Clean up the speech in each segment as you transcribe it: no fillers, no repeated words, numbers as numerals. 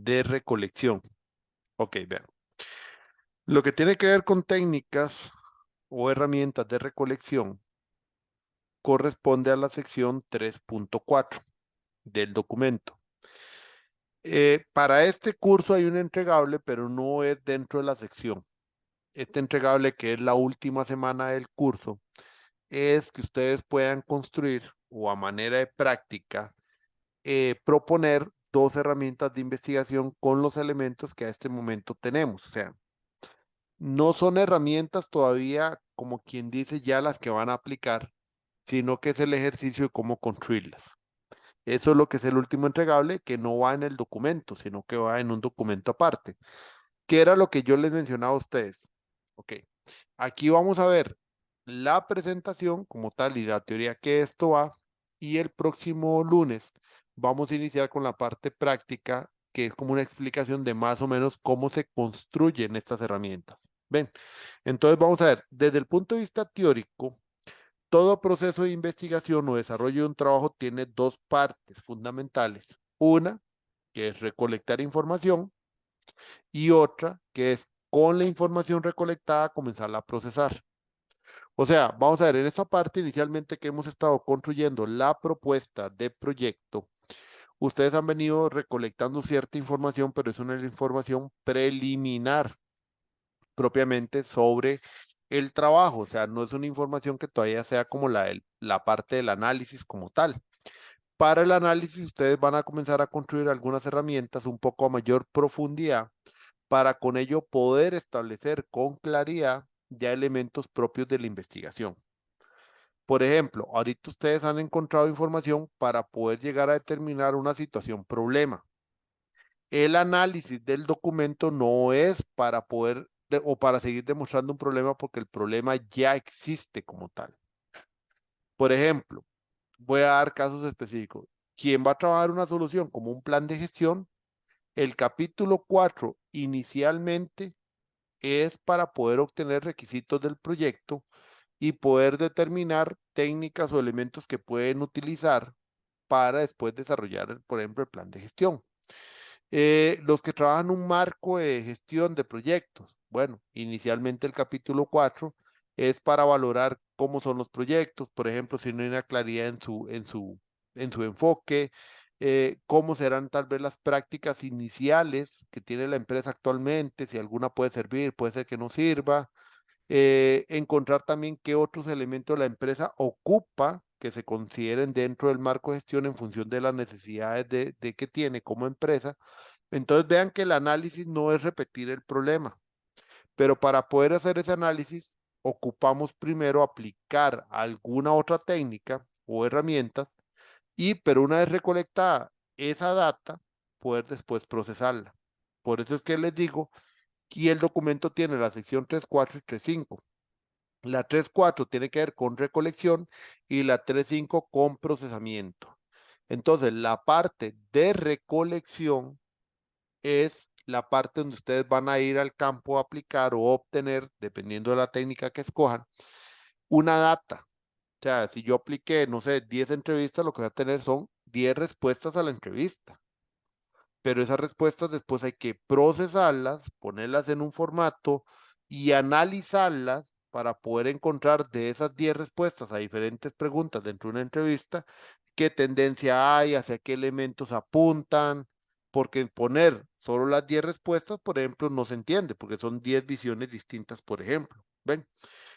de recolección. Ok, vean. Lo que tiene que ver con técnicas o herramientas de recolección corresponde a la sección 3.4 del documento. Para este curso hay un entregable, pero no es dentro de la sección. Este entregable, que es la última semana del curso, es que ustedes puedan construir o a manera de práctica proponer dos herramientas de investigación con los elementos que a este momento tenemos. O sea, no son herramientas todavía como quien dice ya las que van a aplicar, sino que es el ejercicio de cómo construirlas. Eso es lo que es el último entregable, que no va en el documento, sino que va en un documento aparte, que era lo que yo les mencionaba a ustedes. Ok, aquí vamos a ver la presentación como tal y la teoría que esto va, y el próximo lunes vamos a iniciar con la parte práctica, que es como una explicación de más o menos cómo se construyen estas herramientas. Ven, entonces vamos a ver, desde el punto de vista teórico, todo proceso de investigación o desarrollo de un trabajo tiene dos partes fundamentales. Una, que es recolectar información, y otra, que es con la información recolectada comenzarla a procesar. O sea, vamos a ver, en esta parte inicialmente que hemos estado construyendo la propuesta de proyecto, ustedes han venido recolectando cierta información, pero es una información preliminar propiamente sobre el trabajo. O sea, no es una información que todavía sea como la parte del análisis como tal. Para el análisis, ustedes van a comenzar a construir algunas herramientas un poco a mayor profundidad para con ello poder establecer con claridad ya elementos propios de la investigación. Por ejemplo, ahorita ustedes han encontrado información para poder llegar a determinar una situación problema. El análisis del documento no es para poder o para seguir demostrando un problema porque el problema ya existe como tal. Por ejemplo, voy a dar casos específicos. ¿Quién va a trabajar una solución como un plan de gestión? El capítulo 4 inicialmente es para poder obtener requisitos del proyecto y poder determinar técnicas o elementos que pueden utilizar para después desarrollar, por ejemplo, el plan de gestión. Los que trabajan un marco de gestión de proyectos. Bueno, inicialmente el capítulo 4 es para valorar cómo son los proyectos, por ejemplo, si no hay una claridad en su enfoque, cómo serán tal vez las prácticas iniciales que tiene la empresa actualmente, si alguna puede servir, puede ser que no sirva, encontrar también qué otros elementos la empresa ocupa que se consideren dentro del marco de gestión en función de las necesidades de que tiene como empresa. Entonces vean que el análisis no es repetir el problema, pero para poder hacer ese análisis ocupamos primero aplicar alguna otra técnica o herramientas y, pero una vez recolectada esa data, poder después procesarla. Por eso es que les digo que el documento tiene la sección 3.4 y 3.5. La 3.4 tiene que ver con recolección y la 3.5 con procesamiento. Entonces, la parte de recolección es la parte donde ustedes van a ir al campo a aplicar o obtener, dependiendo de la técnica que escojan, una data. O sea, si yo apliqué, no sé, 10 entrevistas, lo que voy a tener son 10 respuestas a la entrevista. Pero esas respuestas después hay que procesarlas, ponerlas en un formato y analizarlas para poder encontrar de esas 10 respuestas a diferentes preguntas dentro de una entrevista, qué tendencia hay, hacia qué elementos apuntan, porque poner solo las 10 respuestas, por ejemplo, no se entiende, porque son 10 visiones distintas, por ejemplo. ¿Ven?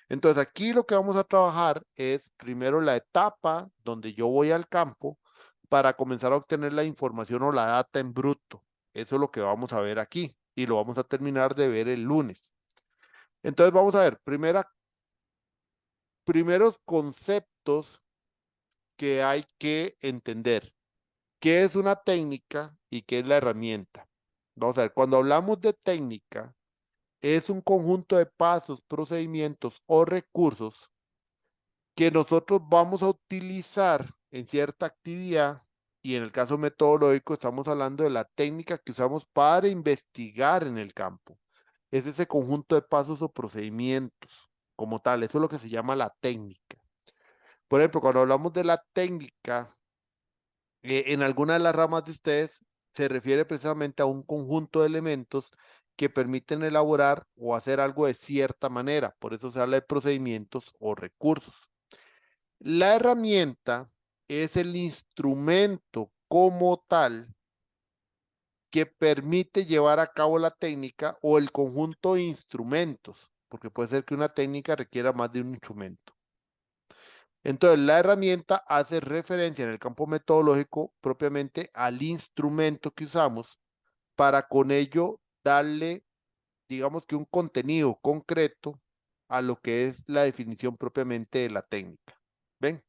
Entonces aquí lo que vamos a trabajar es primero la etapa donde yo voy al campo para comenzar a obtener la información o la data en bruto. Eso es lo que vamos a ver aquí y lo vamos a terminar de ver el lunes. Entonces vamos a ver, primeros conceptos que hay que entender. ¿Qué es una técnica y qué es la herramienta? Vamos a ver, cuando hablamos de técnica, es un conjunto de pasos, procedimientos o recursos que nosotros vamos a utilizar en cierta actividad, y en el caso metodológico estamos hablando de la técnica que usamos para investigar en el campo. Es ese conjunto de pasos o procedimientos como tal, eso es lo que se llama la técnica. Por ejemplo, cuando hablamos de la técnica, en alguna de las ramas de ustedes se refiere precisamente a un conjunto de elementos que permiten elaborar o hacer algo de cierta manera. Por eso se habla de procedimientos o recursos. La herramienta es el instrumento como tal que permite llevar a cabo la técnica o el conjunto de instrumentos, porque puede ser que una técnica requiera más de un instrumento. Entonces, la herramienta hace referencia en el campo metodológico propiamente al instrumento que usamos para con ello darle, digamos que un contenido concreto a lo que es la definición propiamente de la técnica. ¿Ven?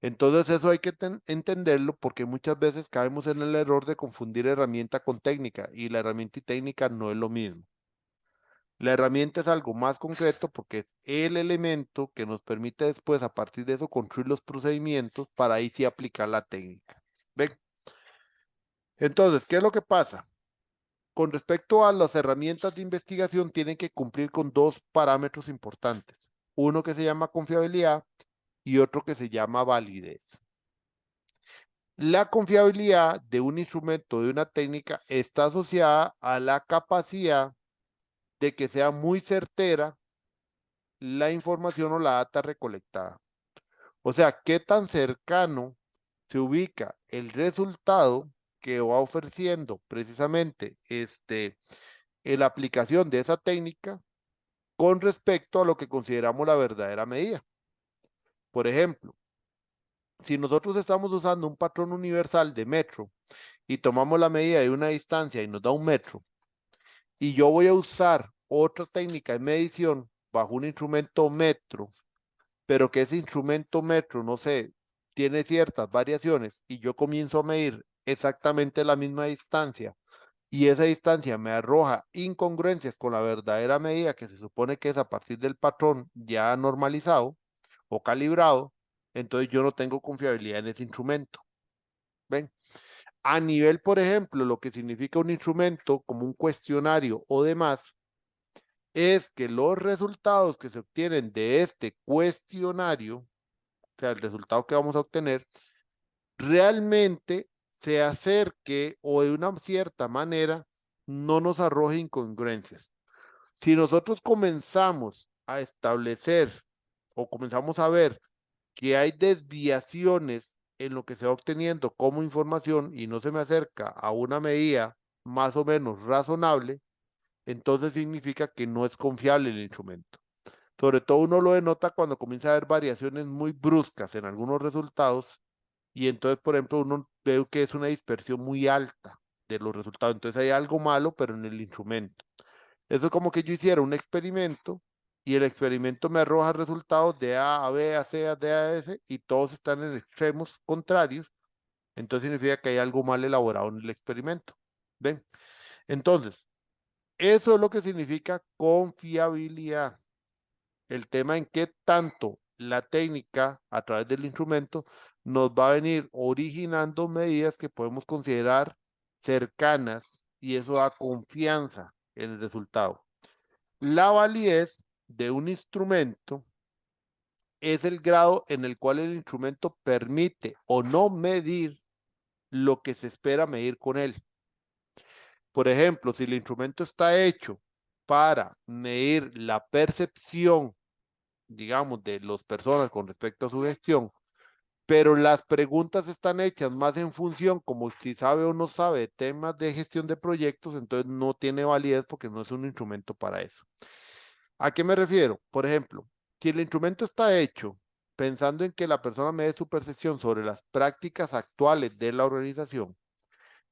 Entonces eso hay que entenderlo porque muchas veces caemos en el error de confundir herramienta con técnica y la herramienta y técnica no es lo mismo. La herramienta es algo más concreto porque es el elemento que nos permite después, a partir de eso, construir los procedimientos para ahí sí aplicar la técnica. ¿Ven? Entonces, ¿qué es lo que pasa? Con respecto a las herramientas de investigación, tienen que cumplir con dos parámetros importantes. Uno que se llama confiabilidad y otro que se llama validez. La confiabilidad de un instrumento, de una técnica, está asociada a la capacidad de que sea muy certera la información o la data recolectada. O sea, qué tan cercano se ubica el resultado que va ofreciendo precisamente la aplicación de esa técnica con respecto a lo que consideramos la verdadera medida. Por ejemplo, si nosotros estamos usando un patrón universal de metro y tomamos la medida de una distancia y nos da un metro, y yo voy a usar otra técnica de medición bajo un instrumento metro, pero que ese instrumento metro, no sé, tiene ciertas variaciones y yo comienzo a medir exactamente la misma distancia y esa distancia me arroja incongruencias con la verdadera medida que se supone que es a partir del patrón ya normalizado o calibrado, entonces yo no tengo confiabilidad en ese instrumento. ¿Ven? A nivel, por ejemplo, lo que significa un instrumento como un cuestionario o demás, es que los resultados que se obtienen de este cuestionario, o sea, el resultado que vamos a obtener, realmente se acerque o de una cierta manera no nos arroje incongruencias. Si nosotros comenzamos a establecer o comenzamos a ver que hay desviaciones en lo que se va obteniendo como información y no se me acerca a una medida más o menos razonable, entonces significa que no es confiable el instrumento. Sobre todo uno lo denota cuando comienza a haber variaciones muy bruscas en algunos resultados y entonces, por ejemplo, uno ve que es una dispersión muy alta de los resultados. Entonces hay algo malo, pero en el instrumento. Eso es como que yo hiciera un experimento y el experimento me arroja resultados de A a B, a C, a D, a S y todos están en extremos contrarios. Entonces significa que hay algo mal elaborado en el experimento. ¿Ven? Entonces, eso es lo que significa confiabilidad. El tema en qué tanto la técnica a través del instrumento nos va a venir originando medidas que podemos considerar cercanas y eso da confianza en el resultado. La validez de un instrumento es el grado en el cual el instrumento permite o no medir lo que se espera medir con él. Por ejemplo, si el instrumento está hecho para medir la percepción, digamos, de las personas con respecto a su gestión, pero las preguntas están hechas más en función como si sabe o no sabe temas de gestión de proyectos, entonces no tiene validez porque no es un instrumento para eso. ¿A qué me refiero? Por ejemplo, si el instrumento está hecho pensando en que la persona me dé su percepción sobre las prácticas actuales de la organización,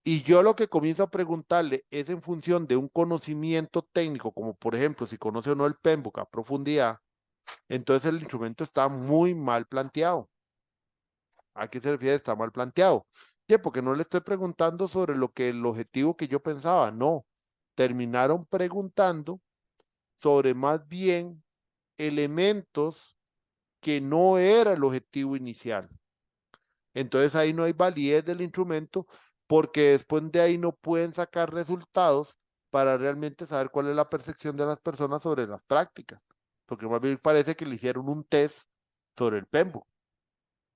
y yo lo que comienzo a preguntarle es en función de un conocimiento técnico, como por ejemplo si conoce o no el PMBOK a profundidad, entonces el instrumento está muy mal planteado. ¿A qué se refiere? Está mal planteado. ¿Qué? Porque no le estoy preguntando sobre lo que el objetivo que yo pensaba, no. Terminaron preguntando sobre más bien elementos que no era el objetivo inicial. Entonces ahí no hay validez del instrumento porque después de ahí no pueden sacar resultados para realmente saber cuál es la percepción de las personas sobre las prácticas. Porque más bien parece que le hicieron un test sobre el PEMBO.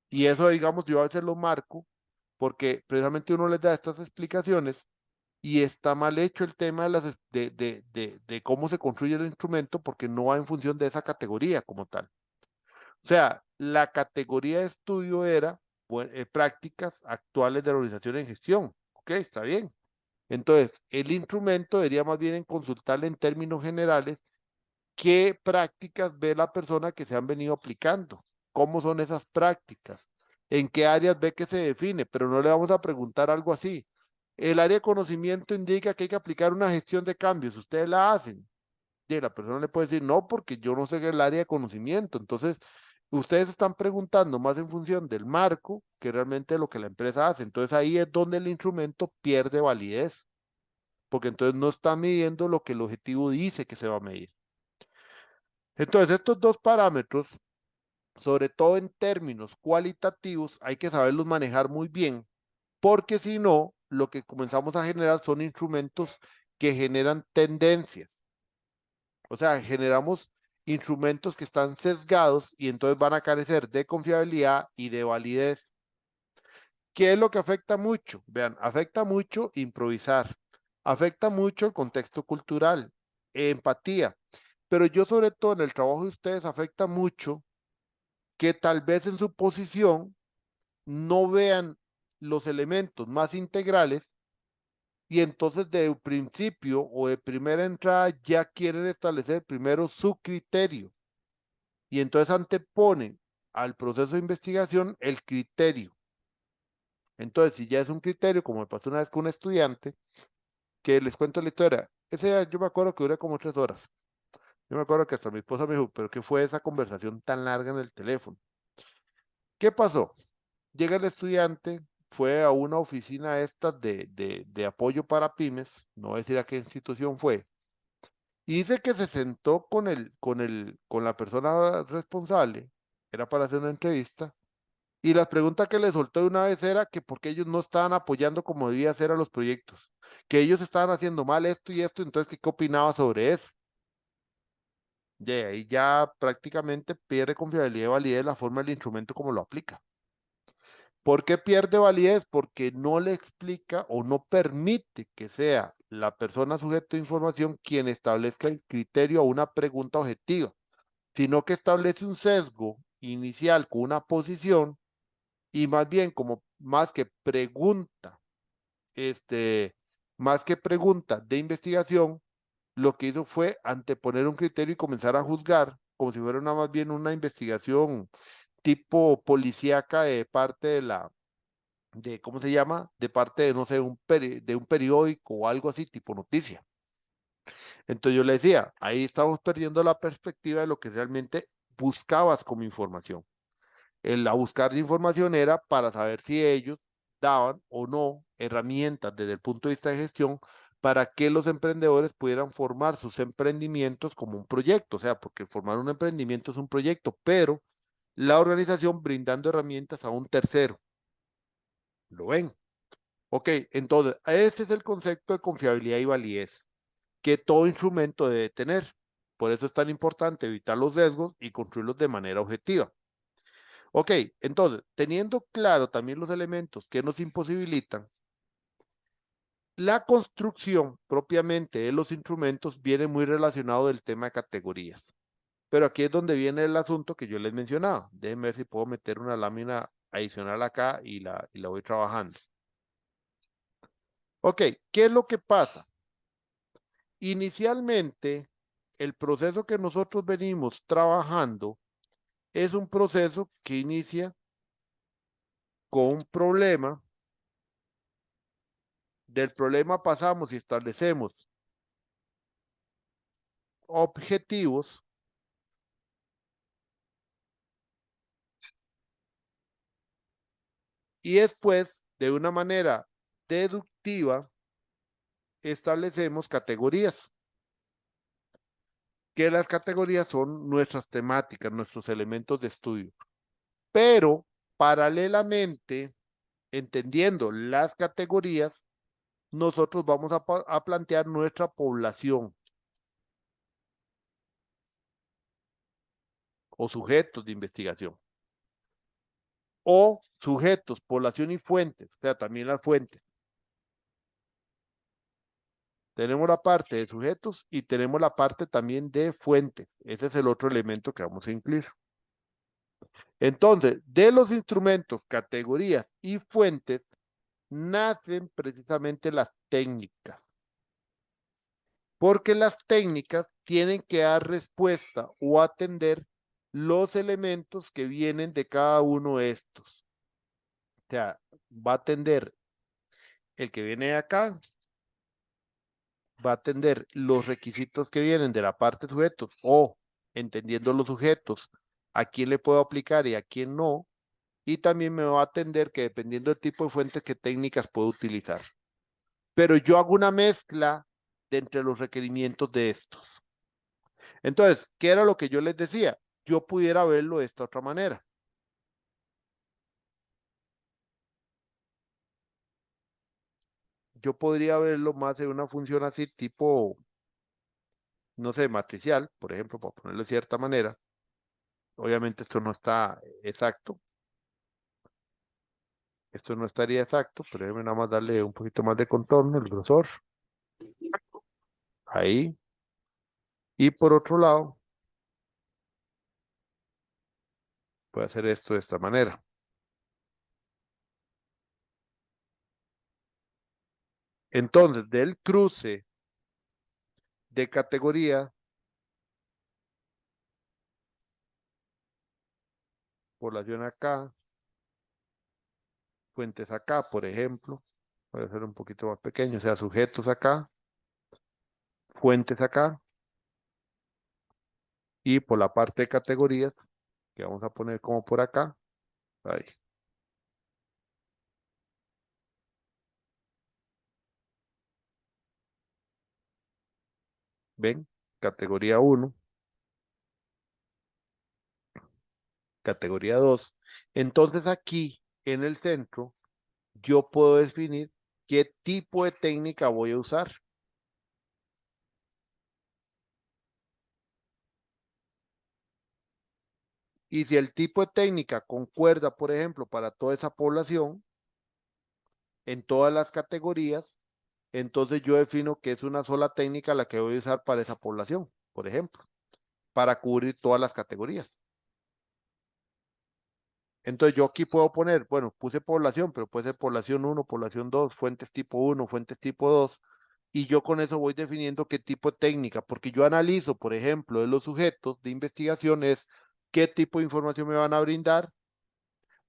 Y eso, digamos, yo a veces lo marco porque precisamente uno les da estas explicaciones y está mal hecho el tema de cómo se construye el instrumento porque no va en función de esa categoría como tal. O sea, la categoría de estudio era prácticas actuales de la organización en gestión. Ok, está bien. Entonces, el instrumento debería más bien en consultarle en términos generales qué prácticas ve la persona que se han venido aplicando, cómo son esas prácticas, en qué áreas ve que se define, pero no le vamos a preguntar algo así. El área de conocimiento indica que hay que aplicar una gestión de cambios, ustedes la hacen. Y la persona le puede decir, no, porque yo no sé qué es el área de conocimiento. Entonces, ustedes están preguntando más en función del marco que realmente lo que la empresa hace. Entonces, ahí es donde el instrumento pierde validez, porque entonces no está midiendo lo que el objetivo dice que se va a medir. Entonces, estos dos parámetros, sobre todo en términos cualitativos, hay que saberlos manejar muy bien, porque si no, lo que comenzamos a generar son instrumentos que generan tendencias. O sea, generamos instrumentos que están sesgados y entonces van a carecer de confiabilidad y de validez. ¿Qué es lo que afecta mucho? Vean, afecta mucho improvisar, afecta mucho el contexto cultural, empatía, pero yo sobre todo en el trabajo de ustedes afecta mucho que tal vez en su posición no vean los elementos más integrales y entonces de principio o de primera entrada ya quieren establecer primero su criterio y entonces anteponen al proceso de investigación el criterio. Entonces, si ya es un criterio, como me pasó una vez con un estudiante, que les cuento la historia, ese día yo me acuerdo que duré como 3 horas. Yo me acuerdo que hasta mi esposa me dijo, pero ¿qué fue esa conversación tan larga en el teléfono? ¿Qué pasó? Llega el estudiante, fue a una oficina esta de apoyo para pymes, no voy a decir a qué institución fue, y dice que se sentó con la persona responsable, era para hacer una entrevista, y la pregunta que le soltó de una vez era que por qué ellos no estaban apoyando como debía ser a los proyectos, que ellos estaban haciendo mal esto y esto, entonces ¿qué opinaba sobre eso? Y ahí ya prácticamente pierde confiabilidad y validez la forma del instrumento como lo aplica. ¿Por qué pierde validez? Porque no le explica o no permite que sea la persona sujeto de información quien establezca el criterio a una pregunta objetiva, sino que establece un sesgo inicial con una posición y más bien como este, más que pregunta de investigación, lo que hizo fue anteponer un criterio y comenzar a juzgar como si fuera más bien una investigación tipo policíaca de parte ¿cómo se llama? De parte de, no sé, de un periódico o algo así, tipo noticia. Entonces yo le decía, ahí estamos perdiendo la perspectiva de lo que realmente buscabas como información. La buscar de información era para saber si ellos daban o no herramientas desde el punto de vista de gestión para que los emprendedores pudieran formar sus emprendimientos como un proyecto, o sea, porque formar un emprendimiento es un proyecto, pero la organización brindando herramientas a un tercero. ¿Lo ven? Ok, entonces, ese es el concepto de confiabilidad y validez que todo instrumento debe tener. Por eso es tan importante evitar los sesgos y construirlos de manera objetiva. Ok, entonces, teniendo claro también los elementos que nos imposibilitan, la construcción propiamente de los instrumentos viene muy relacionado del tema de categorías. Pero aquí es donde viene el asunto que yo les mencionaba. Déjenme ver si puedo meter una lámina adicional acá y la voy trabajando. Ok, ¿qué es lo que pasa? Inicialmente, el proceso que nosotros venimos trabajando es un proceso que inicia con un problema. Del problema pasamos y establecemos objetivos y después, de una manera deductiva, establecemos categorías, que las categorías son nuestras temáticas, nuestros elementos de estudio. Pero, paralelamente, entendiendo las categorías, nosotros vamos a plantear nuestra población o sujetos de investigación o sujetos, población y fuentes, o sea, también las fuentes. Tenemos la parte de sujetos y tenemos la parte también de fuentes. Ese es el otro elemento que vamos a incluir. Entonces, de los instrumentos, categorías y fuentes, nacen precisamente las técnicas. Porque las técnicas tienen que dar respuesta o atender los elementos que vienen de cada uno de estos. O sea, va a atender el que viene de acá, va a atender los requisitos que vienen de la parte sujetos o entendiendo los sujetos, a quién le puedo aplicar y a quién no, y también me va a atender que dependiendo del tipo de fuentes, qué técnicas puedo utilizar. Pero yo hago una mezcla de entre los requerimientos de estos. Entonces, ¿qué era lo que yo les decía? Yo pudiera verlo de esta otra manera. Yo podría verlo más en una función así tipo, no sé, matricial, por ejemplo, para ponerlo de cierta manera. Obviamente esto no está exacto, esto no estaría exacto, pero déjeme nada más darle un poquito más de contorno, el grosor, ahí. Y por otro lado, voy a hacer esto de esta manera. Entonces, del cruce de categoría, población acá, fuentes acá, por ejemplo, voy a hacer un poquito más pequeño, o sea, sujetos acá, fuentes acá, y por la parte de categorías, que vamos a poner como por acá, ahí, ven, categoría uno, categoría 2. Entonces aquí, en el centro, yo puedo definir qué tipo de técnica voy a usar. Y si el tipo de técnica concuerda, por ejemplo, para toda esa población, en todas las categorías, entonces yo defino que es una sola técnica la que voy a usar para esa población, por ejemplo, para cubrir todas las categorías. Entonces yo aquí puedo poner, bueno, puse población, pero puede ser población uno, población 2, fuentes tipo uno, fuentes tipo 2, y yo con eso voy definiendo qué tipo de técnica, porque yo analizo, por ejemplo, de los sujetos de investigación es qué tipo de información me van a brindar,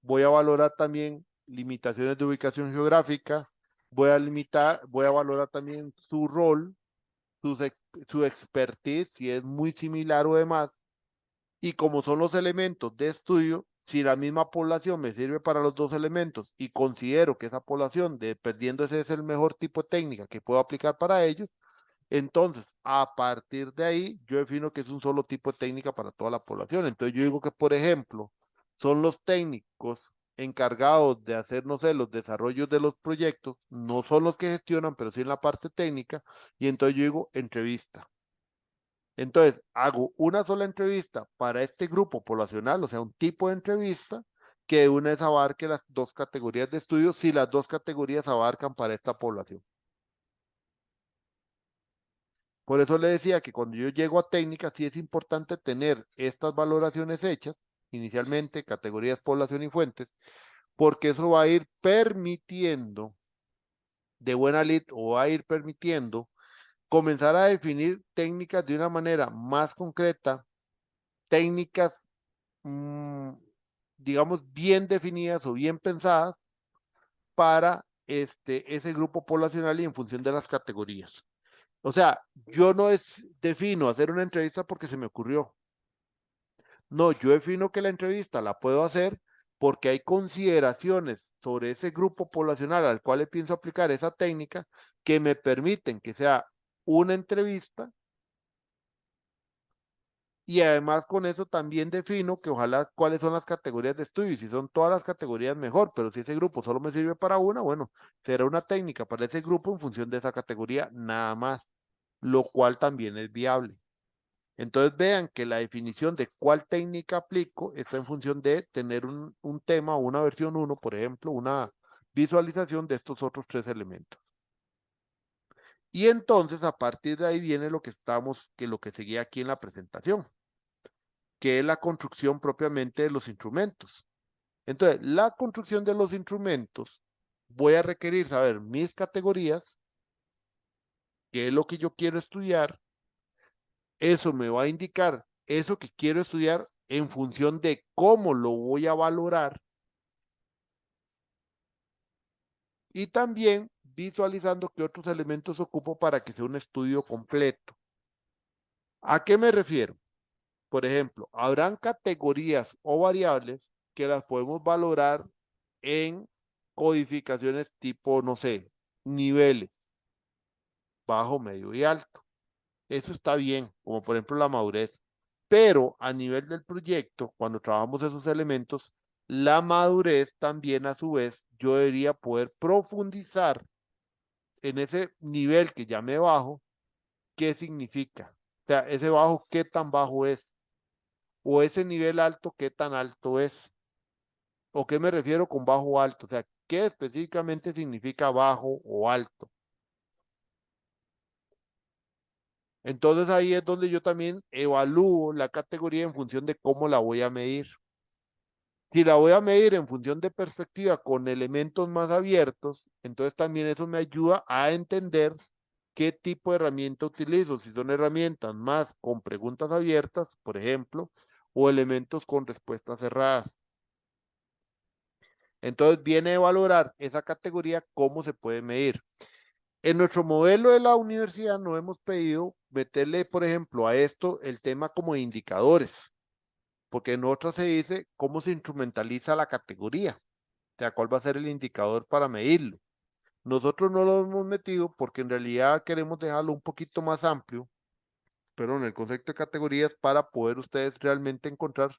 voy a valorar también limitaciones de ubicación geográfica, voy a valorar también su rol, su expertise, si es muy similar o demás, y como son los elementos de estudio, si la misma población me sirve para los dos elementos y considero que esa población, dependiendo ese es el mejor tipo de técnica que puedo aplicar para ellos, entonces a partir de ahí yo defino que es un solo tipo de técnica para toda la población. Entonces yo digo que, por ejemplo, son los técnicos encargados de hacer, no sé, los desarrollos de los proyectos, no son los que gestionan, pero sí en la parte técnica, y entonces yo digo entrevista. Entonces, hago una sola entrevista para este grupo poblacional, o sea, un tipo de entrevista, que de una vez abarque las dos categorías de estudio, si las dos categorías abarcan para esta población. Por eso le decía que cuando yo llego a técnicas, sí es importante tener estas valoraciones hechas, inicialmente, categorías, población y fuentes, porque eso va a ir permitiendo, de buena lid, o va a ir permitiendo comenzar a definir técnicas de una manera más concreta, técnicas mm, digamos, bien definidas o bien pensadas para ese grupo poblacional y en función de las categorías. O sea, yo no defino hacer una entrevista porque se me ocurrió. No, yo defino que la entrevista la puedo hacer porque hay consideraciones sobre ese grupo poblacional al cual le pienso aplicar esa técnica que me permiten que sea una entrevista. Y además con eso también defino que ojalá cuáles son las categorías de estudio. Y si son todas las categorías, mejor. Pero si ese grupo solo me sirve para una, bueno, será una técnica para ese grupo en función de esa categoría, nada más. Lo cual también es viable. Entonces vean que la definición de cuál técnica aplico está en función de tener un tema o una versión uno, por ejemplo, una visualización de estos otros tres elementos. Y entonces a partir de ahí viene lo que estamos, que lo que seguía aquí en la presentación, que es la construcción propiamente de los instrumentos. Entonces, la construcción de los instrumentos, voy a requerir saber mis categorías, qué es lo que yo quiero estudiar, eso me va a indicar eso que quiero estudiar en función de cómo lo voy a valorar y también visualizando qué otros elementos ocupo para que sea un estudio completo. ¿A qué me refiero? Por ejemplo, habrán categorías o variables que las podemos valorar en codificaciones tipo, no sé, niveles, bajo, medio y alto. Eso está bien, como por ejemplo la madurez. Pero a nivel del proyecto, cuando trabajamos esos elementos, la madurez también a su vez, yo debería poder profundizar en ese nivel que llame bajo, qué significa. O sea, ese bajo, qué tan bajo es. O ese nivel alto, qué tan alto es. ¿O qué me refiero con bajo o alto? O sea, ¿qué específicamente significa bajo o alto? Entonces ahí es donde yo también evalúo la categoría en función de cómo la voy a medir. Si la voy a medir en función de perspectiva con elementos más abiertos, entonces también eso me ayuda a entender qué tipo de herramienta utilizo. Si son herramientas más con preguntas abiertas, por ejemplo, o elementos con respuestas cerradas. Entonces viene a valorar esa categoría, cómo se puede medir. En nuestro modelo de la universidad no hemos pedido meterle, por ejemplo, a esto el tema como de indicadores, porque en otras se dice cómo se instrumentaliza la categoría, o sea, cuál va a ser el indicador para medirlo. Nosotros no lo hemos metido porque en realidad queremos dejarlo un poquito más amplio, pero en el concepto de categorías para poder ustedes realmente encontrar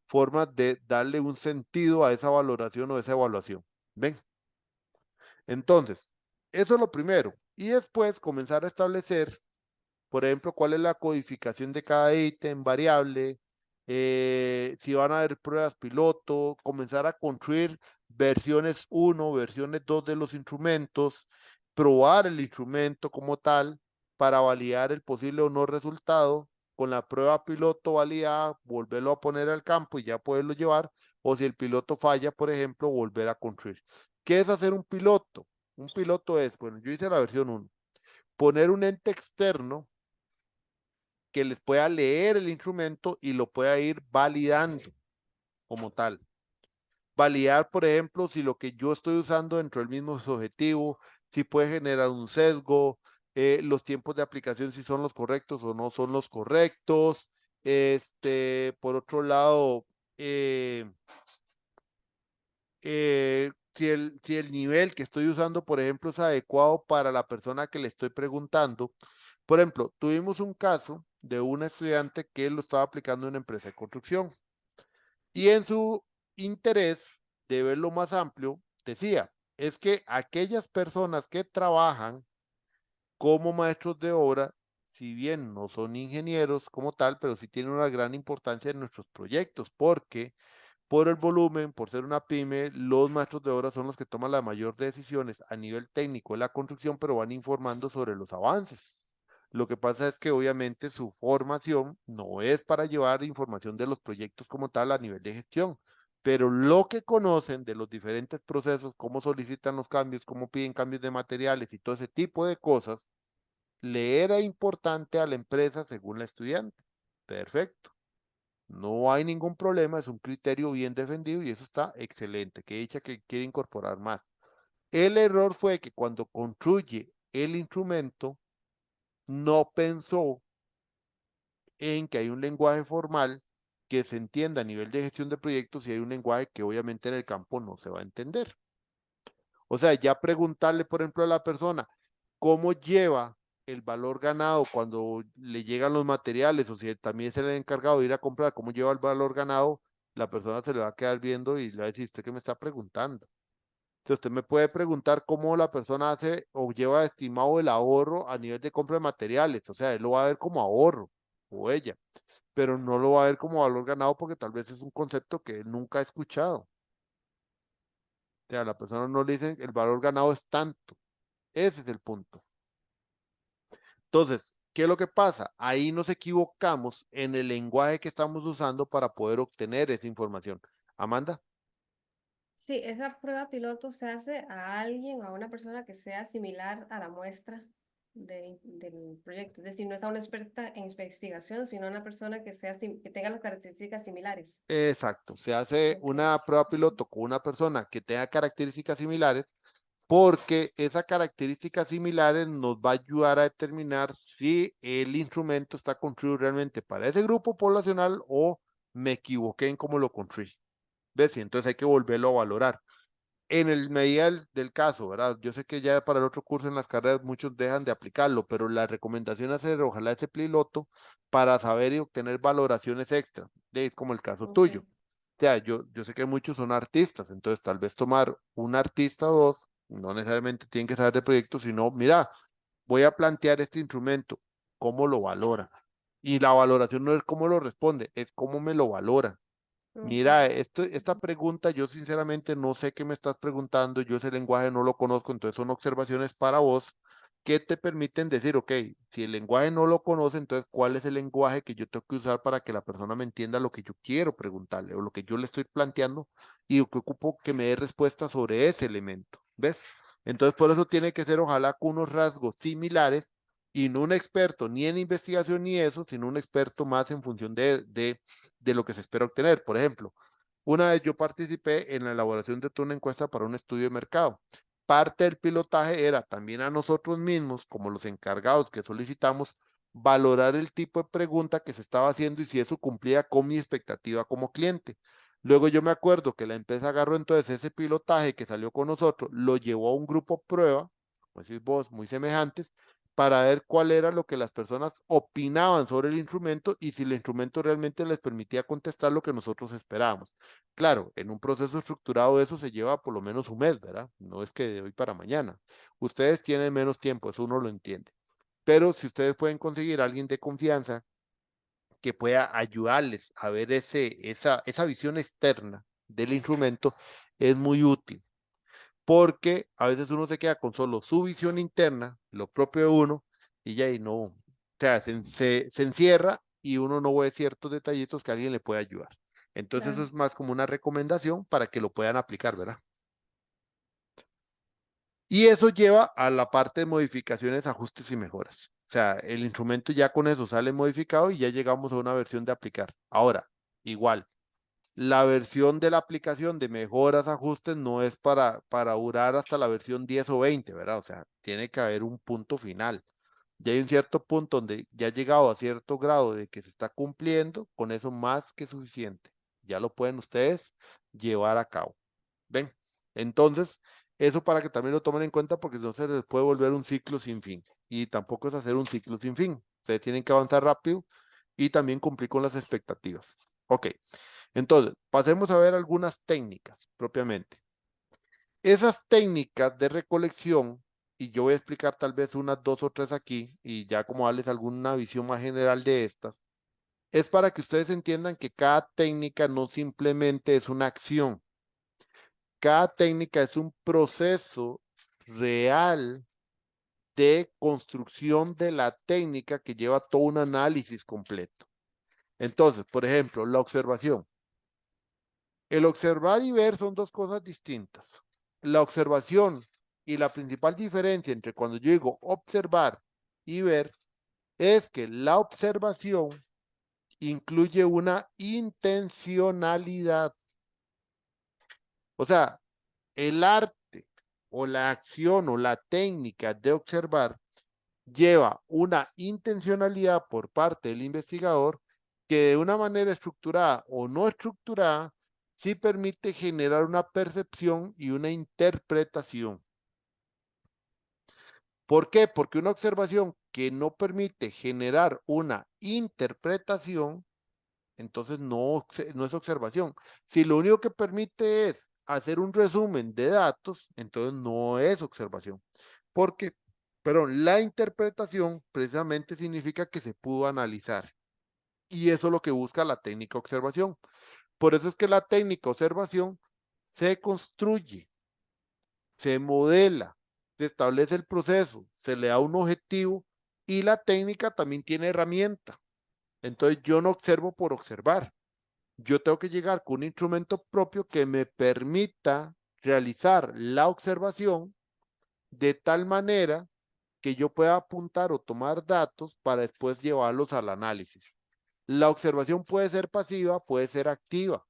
formas de darle un sentido a esa valoración o esa evaluación. ¿Ven? Entonces, eso es lo primero. Y después comenzar a establecer, por ejemplo, cuál es la codificación de cada ítem, variable, si van a haber pruebas piloto, comenzar a construir versiones uno, versiones 2 de los instrumentos, probar el instrumento como tal para validar el posible o no resultado, con la prueba piloto validada, volverlo a poner al campo y ya poderlo llevar, o si el piloto falla, por ejemplo, volver a construir. ¿Qué es hacer un piloto? Un piloto es, bueno, yo hice la versión uno, poner un ente externo que les pueda leer el instrumento y lo pueda ir validando como tal. Validar, por ejemplo, si lo que yo estoy usando dentro del mismo es objetivo, si puede generar un sesgo, los tiempos de aplicación si son los correctos o no son los correctos. Por otro lado, eh, si el nivel que estoy usando, por ejemplo, es adecuado para la persona que le estoy preguntando. Por ejemplo, tuvimos un caso de un estudiante que lo estaba aplicando en una empresa de construcción y en su interés de verlo más amplio, decía, es que aquellas personas que trabajan como maestros de obra, si bien no son ingenieros como tal, pero sí tienen una gran importancia en nuestros proyectos, porque por el volumen, por ser una pyme, los maestros de obra son los que toman las mayores decisiones a nivel técnico de la construcción, pero van informando sobre los avances. Lo que pasa es que obviamente su formación no es para llevar información de los proyectos como tal a nivel de gestión, pero lo que conocen de los diferentes procesos, cómo solicitan los cambios, cómo piden cambios de materiales y todo ese tipo de cosas, le era importante a la empresa según la estudiante. Perfecto. No hay ningún problema, es un criterio bien defendido y eso está excelente. Que dicha que quiere incorporar más. El error fue que cuando construye el instrumento, no pensó en que hay un lenguaje formal que se entienda a nivel de gestión de proyectos y hay un lenguaje que obviamente en el campo no se va a entender. O sea, ya preguntarle, por ejemplo, a la persona cómo lleva el valor ganado cuando le llegan los materiales o si también se le ha encargado de ir a comprar, cómo lleva el valor ganado, la persona se le va a quedar viendo y le va a decir, ¿usted qué me está preguntando? Entonces, usted me puede preguntar cómo la persona hace o lleva estimado el ahorro a nivel de compra de materiales, o sea, él lo va a ver como ahorro, o ella, pero no lo va a ver como valor ganado porque tal vez es un concepto que él nunca ha escuchado. O sea, la persona no le dice el valor ganado es tanto. Ese es el punto. Entonces, ¿qué es lo que pasa? Ahí nos equivocamos en el lenguaje que estamos usando para poder obtener esa información. Amanda, Sí, esa prueba piloto se hace a alguien o a una persona que sea similar a la muestra del proyecto. Es decir, no es a una experta en investigación, sino a una persona que que tenga las características similares. exacto. Se hace Ok. una prueba piloto con una persona que tenga características similares porque esas características similares nos va a ayudar a determinar si el instrumento está construido realmente para ese grupo poblacional o me equivoqué en cómo lo construí. ¿Ves? Y entonces hay que volverlo a valorar. En el medida del caso, ¿verdad? Yo sé que ya para el otro curso en las carreras muchos dejan de aplicarlo, pero la recomendación es hacer ojalá ese piloto para saber y obtener valoraciones extra. Es como el caso Ok. tuyo. O sea, yo sé que muchos son artistas, entonces tal vez tomar un artista o dos, no necesariamente tienen que saber de proyectos, sino, mira, voy a plantear este instrumento, ¿cómo lo valora? Y la valoración no es cómo lo responde, es cómo me lo valora. Ok. Mira, esta pregunta yo sinceramente no sé qué me estás preguntando, yo ese lenguaje no lo conozco, entonces son observaciones para vos que te permiten decir, ok, si el lenguaje no lo conoce, entonces ¿cuál es el lenguaje que yo tengo que usar para que la persona me entienda lo que yo quiero preguntarle o lo que yo le estoy planteando y que ocupo que me dé respuesta sobre ese elemento? ¿Ves? Entonces por eso tiene que ser ojalá con unos rasgos similares y no un experto ni en investigación ni eso, sino un experto más en función de lo que se espera obtener. Por ejemplo, una vez yo participé en la elaboración de toda una encuesta para un estudio de mercado. Parte del pilotaje era también a nosotros mismos, como los encargados que solicitamos, valorar el tipo de pregunta que se estaba haciendo y si eso cumplía con mi expectativa como cliente. Luego yo me acuerdo que la empresa agarró entonces ese pilotaje que salió con nosotros, lo llevó a un grupo prueba, como decís vos, muy semejantes, para ver cuál era lo que las personas opinaban sobre el instrumento y si el instrumento realmente les permitía contestar lo que nosotros esperábamos. Claro, en un proceso estructurado eso se lleva por lo menos un mes, ¿verdad? No es que de hoy para mañana. Ustedes tienen menos tiempo, eso uno lo entiende. Pero si ustedes pueden conseguir a alguien de confianza que pueda ayudarles a ver esa visión externa del instrumento, es muy útil porque a veces uno se queda con solo su visión interna, lo propio de uno, y ya y no, o sea, se encierra y uno no ve ciertos detallitos que alguien le puede ayudar. Entonces eso Claro. es más como una recomendación para que lo puedan aplicar, ¿verdad? Y eso lleva a la parte de modificaciones, ajustes y mejoras. O sea, el instrumento ya con eso sale modificado y ya llegamos a una versión de aplicar. Ahora, igual, la versión de la aplicación de mejoras, ajustes, no es para durar hasta la versión 10 o 20, ¿verdad? O sea, tiene que haber un punto final. Ya hay un cierto punto donde ya ha llegado a cierto grado de que se está cumpliendo, con eso más que suficiente. Ya lo pueden ustedes llevar a cabo. ¿Ven? Entonces, eso para que también lo tomen en cuenta porque no se les puede volver un ciclo sin fin. Y tampoco es hacer un ciclo sin fin. Ustedes tienen que avanzar rápido y también cumplir con las expectativas. Ok. Entonces, pasemos a ver algunas técnicas propiamente. Esas técnicas de recolección, y yo voy a explicar tal vez unas dos o tres aquí, y ya como darles alguna visión más general de estas, es para que ustedes entiendan que cada técnica no simplemente es una acción, cada técnica es un proceso real de construcción de la técnica que lleva todo un análisis completo. Entonces, por ejemplo, la observación. El observar y ver son dos cosas distintas. La observación y la principal diferencia entre cuando yo digo observar y ver es que la observación incluye una intencionalidad. O sea, el arte o la acción o la técnica de observar lleva una intencionalidad por parte del investigador que de una manera estructurada o no estructurada sí permite generar una percepción y una interpretación. ¿Por qué? Porque una observación que no permite generar una interpretación, entonces no es observación. Si lo único que permite es hacer un resumen de datos, entonces no es observación. Porque, pero la interpretación precisamente significa que se pudo analizar. Y eso es lo que busca la técnica observación. Por eso es que la técnica observación se construye, se modela, se establece el proceso, se le da un objetivo y la técnica también tiene herramienta. Entonces yo no observo por observar. Yo tengo que llegar con un instrumento propio que me permita realizar la observación de tal manera que yo pueda apuntar o tomar datos para después llevarlos al análisis. La observación puede ser pasiva, puede ser activa.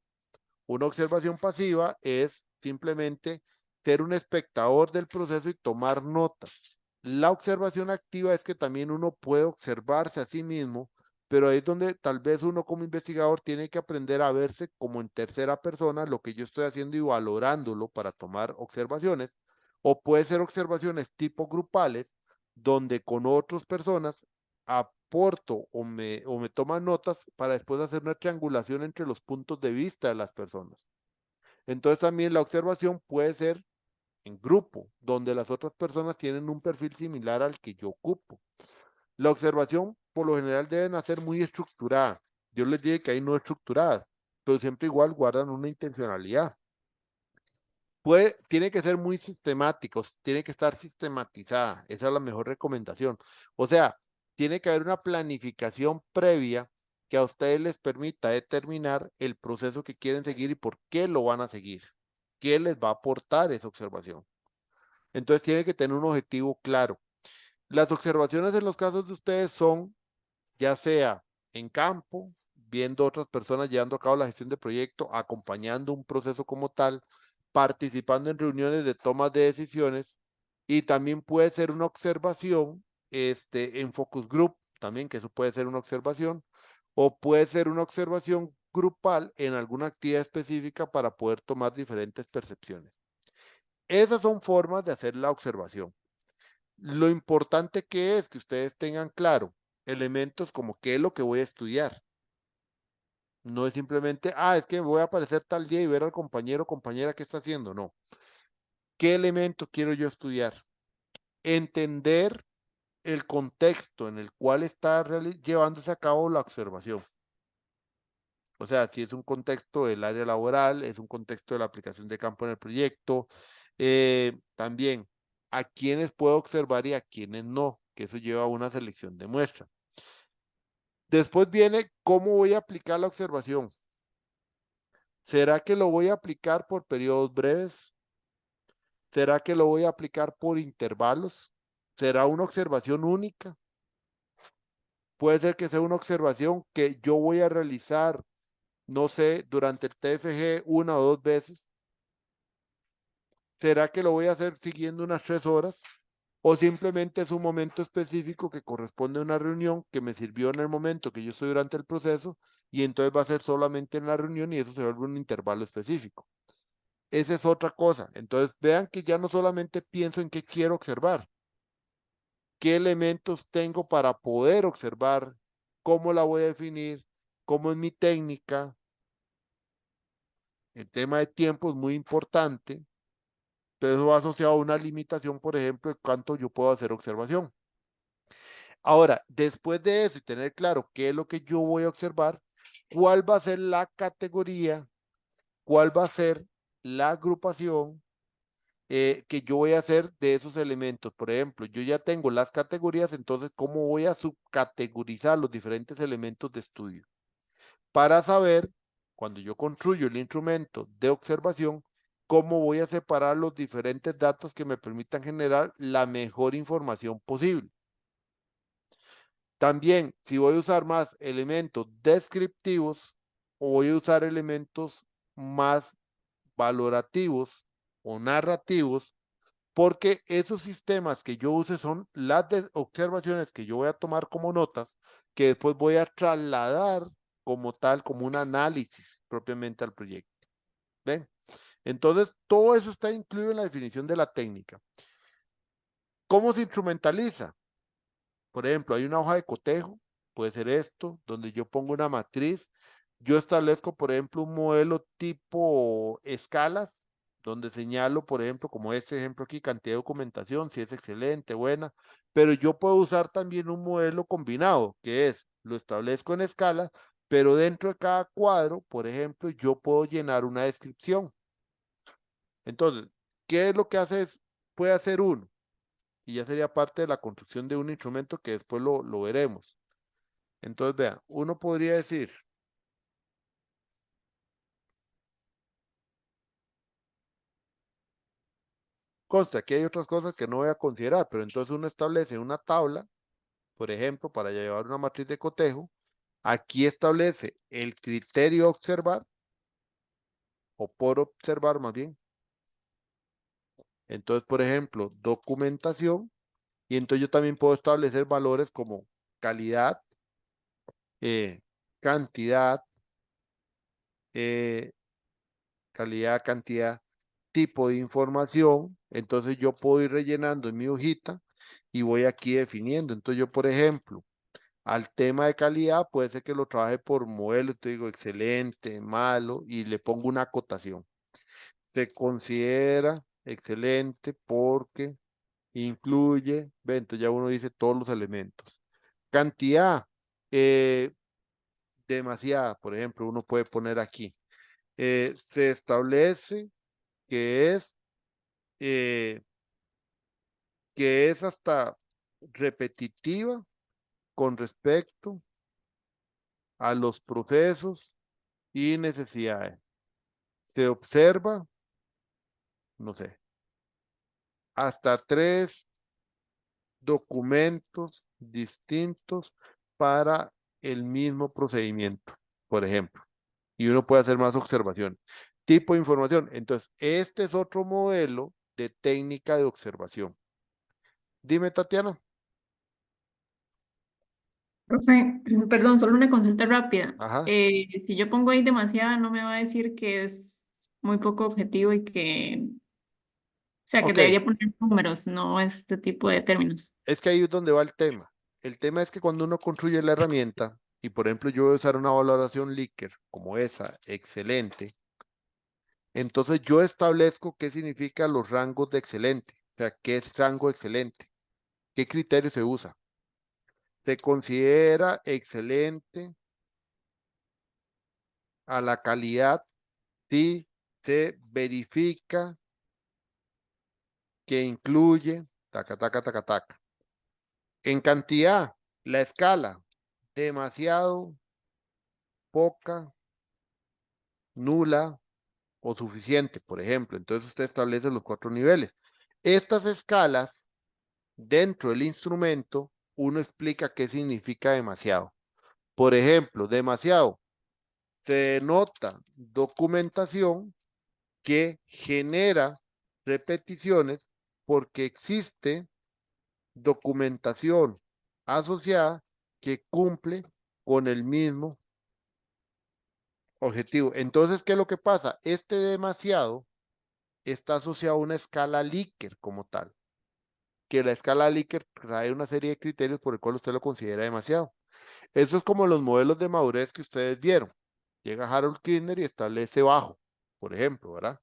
Una observación pasiva es simplemente ser un espectador del proceso y tomar notas. La observación activa es que también uno puede observarse a sí mismo, pero ahí es donde tal vez uno como investigador tiene que aprender a verse como en tercera persona, lo que yo estoy haciendo y valorándolo para tomar observaciones, o puede ser observaciones tipo grupales, donde con otras personas aporto o me toman notas para después hacer una triangulación entre los puntos de vista de las personas. Entonces también la observación puede ser en grupo, donde las otras personas tienen un perfil similar al que yo ocupo. La observación por lo general debe ser muy estructurada. Yo les dije que hay no estructuradas, pero siempre igual guardan una intencionalidad. Tiene que ser muy sistemático, tiene que estar sistematizada. Esa es la mejor recomendación. O sea, tiene que haber una planificación previa que a ustedes les permita determinar el proceso que quieren seguir y por qué lo van a seguir. ¿Qué les va a aportar esa observación? Entonces tiene que tener un objetivo claro. Las observaciones en los casos de ustedes son ya sea en campo, viendo otras personas llevando a cabo la gestión de proyecto, acompañando un proceso como tal, participando en reuniones de tomas de decisiones y también puede ser una observación en focus group, también que eso puede ser una observación, o puede ser una observación grupal en alguna actividad específica para poder tomar diferentes percepciones. Esas son formas de hacer la observación. Lo importante que es que ustedes tengan claro elementos como qué es lo que voy a estudiar. No es simplemente, es que voy a aparecer tal día y ver al compañero o compañera que está haciendo. No. ¿Qué elemento quiero yo estudiar? Entender el contexto en el cual está llevándose a cabo la observación. O sea, si es un contexto del área laboral, es un contexto de la aplicación de campo en el proyecto. También, a quiénes puedo observar y a quiénes no, que eso lleva a una selección de muestras. Después viene cómo voy a aplicar la observación. ¿Será que lo voy a aplicar por periodos breves? ¿Será que lo voy a aplicar por intervalos? ¿Será una observación única? Puede ser que sea una observación que yo voy a realizar, no sé, durante el TFG una o dos veces. ¿Será que lo voy a hacer siguiendo unas 3 horas? ¿O simplemente es un momento específico que corresponde a una reunión que me sirvió en el momento que yo estoy durante el proceso y entonces va a ser solamente en la reunión y eso se vuelve un intervalo específico? Esa es otra cosa. Entonces vean que ya no solamente pienso en qué quiero observar, qué elementos tengo para poder observar, cómo la voy a definir, cómo es mi técnica. El tema de tiempo es muy importante, pero eso va asociado a una limitación, por ejemplo, de cuánto yo puedo hacer observación. Ahora, después de eso y tener claro qué es lo que yo voy a observar, cuál va a ser la categoría, cuál va a ser la agrupación que yo voy a hacer de esos elementos. Por ejemplo, yo ya tengo las categorías, entonces, ¿cómo voy a subcategorizar los diferentes elementos de estudio? Para saber, cuando yo construyo el instrumento de observación, cómo voy a separar los diferentes datos que me permitan generar la mejor información posible. También, si voy a usar más elementos descriptivos o voy a usar elementos más valorativos o narrativos, porque esos sistemas que yo use son las observaciones que yo voy a tomar como notas, que después voy a trasladar como tal, como un análisis propiamente al proyecto. ¿Ven? Entonces, todo eso está incluido en la definición de la técnica. ¿Cómo se instrumentaliza? Por ejemplo, hay una hoja de cotejo, puede ser esto, donde yo pongo una matriz. Yo establezco, por ejemplo, un modelo tipo escalas, donde señalo, por ejemplo, como este ejemplo aquí, cantidad de documentación, si es excelente, buena, pero yo puedo usar también un modelo combinado, que es lo establezco en escala, pero dentro de cada cuadro, por ejemplo, yo puedo llenar una descripción. Entonces, ¿qué es lo que puede hacer uno? Y ya sería parte de la construcción de un instrumento que después lo veremos. Entonces, vean, uno podría decir, consta, aquí hay otras cosas que no voy a considerar, pero entonces uno establece una tabla, por ejemplo, para llevar una matriz de cotejo. Aquí establece el criterio a observar, o por observar más bien. Entonces, por ejemplo, documentación, y entonces yo también puedo establecer valores como calidad, cantidad, eh, calidad, cantidad, tipo de información. Entonces yo puedo ir rellenando en mi hojita y voy aquí definiendo. Entonces yo, por ejemplo, al tema de calidad puede ser que lo trabaje por modelo, te digo excelente, malo, y le pongo una acotación. Se considera excelente porque incluye, ve, entonces ya uno dice todos los elementos. Cantidad, eh, demasiada, por ejemplo, uno puede poner aquí. Se establece que es, eh, que es hasta repetitiva con respecto a los procesos y necesidades. Se observa, no sé, hasta 3 documentos distintos para el mismo procedimiento, por ejemplo. Y uno puede hacer más observaciones. Tipo de información. Entonces, este es otro modelo de técnica de observación. Dime, Tatiana. Profe, perdón, solo una consulta rápida. Ajá. Si yo pongo ahí demasiada, no me va a decir que es muy poco objetivo y que, o sea, que Ok, debería poner números, no este tipo de términos. es que ahí es donde va el tema. El tema es que cuando uno construye la herramienta, y por ejemplo yo voy a usar una valoración Likert como esa, excelente, entonces yo establezco qué significa los rangos de excelente. O sea, qué es rango excelente, qué criterio se usa. Se considera excelente a la calidad si se verifica que incluye, taca, taca, taca, taca. En cantidad, la escala, demasiado, poca, nula o suficiente, por ejemplo. Entonces usted establece los 4 niveles. Estas escalas, dentro del instrumento, uno explica qué significa demasiado. Por ejemplo, demasiado, se denota documentación que genera repeticiones porque existe documentación asociada que cumple con el mismo objetivo. Entonces, ¿qué es lo que pasa? Este demasiado está asociado a una escala Likert como tal, que la escala Likert trae una serie de criterios por el cual usted lo considera demasiado. Eso es como los modelos de madurez que ustedes vieron. Llega Harold Kirchner y establece bajo, por ejemplo, ¿verdad?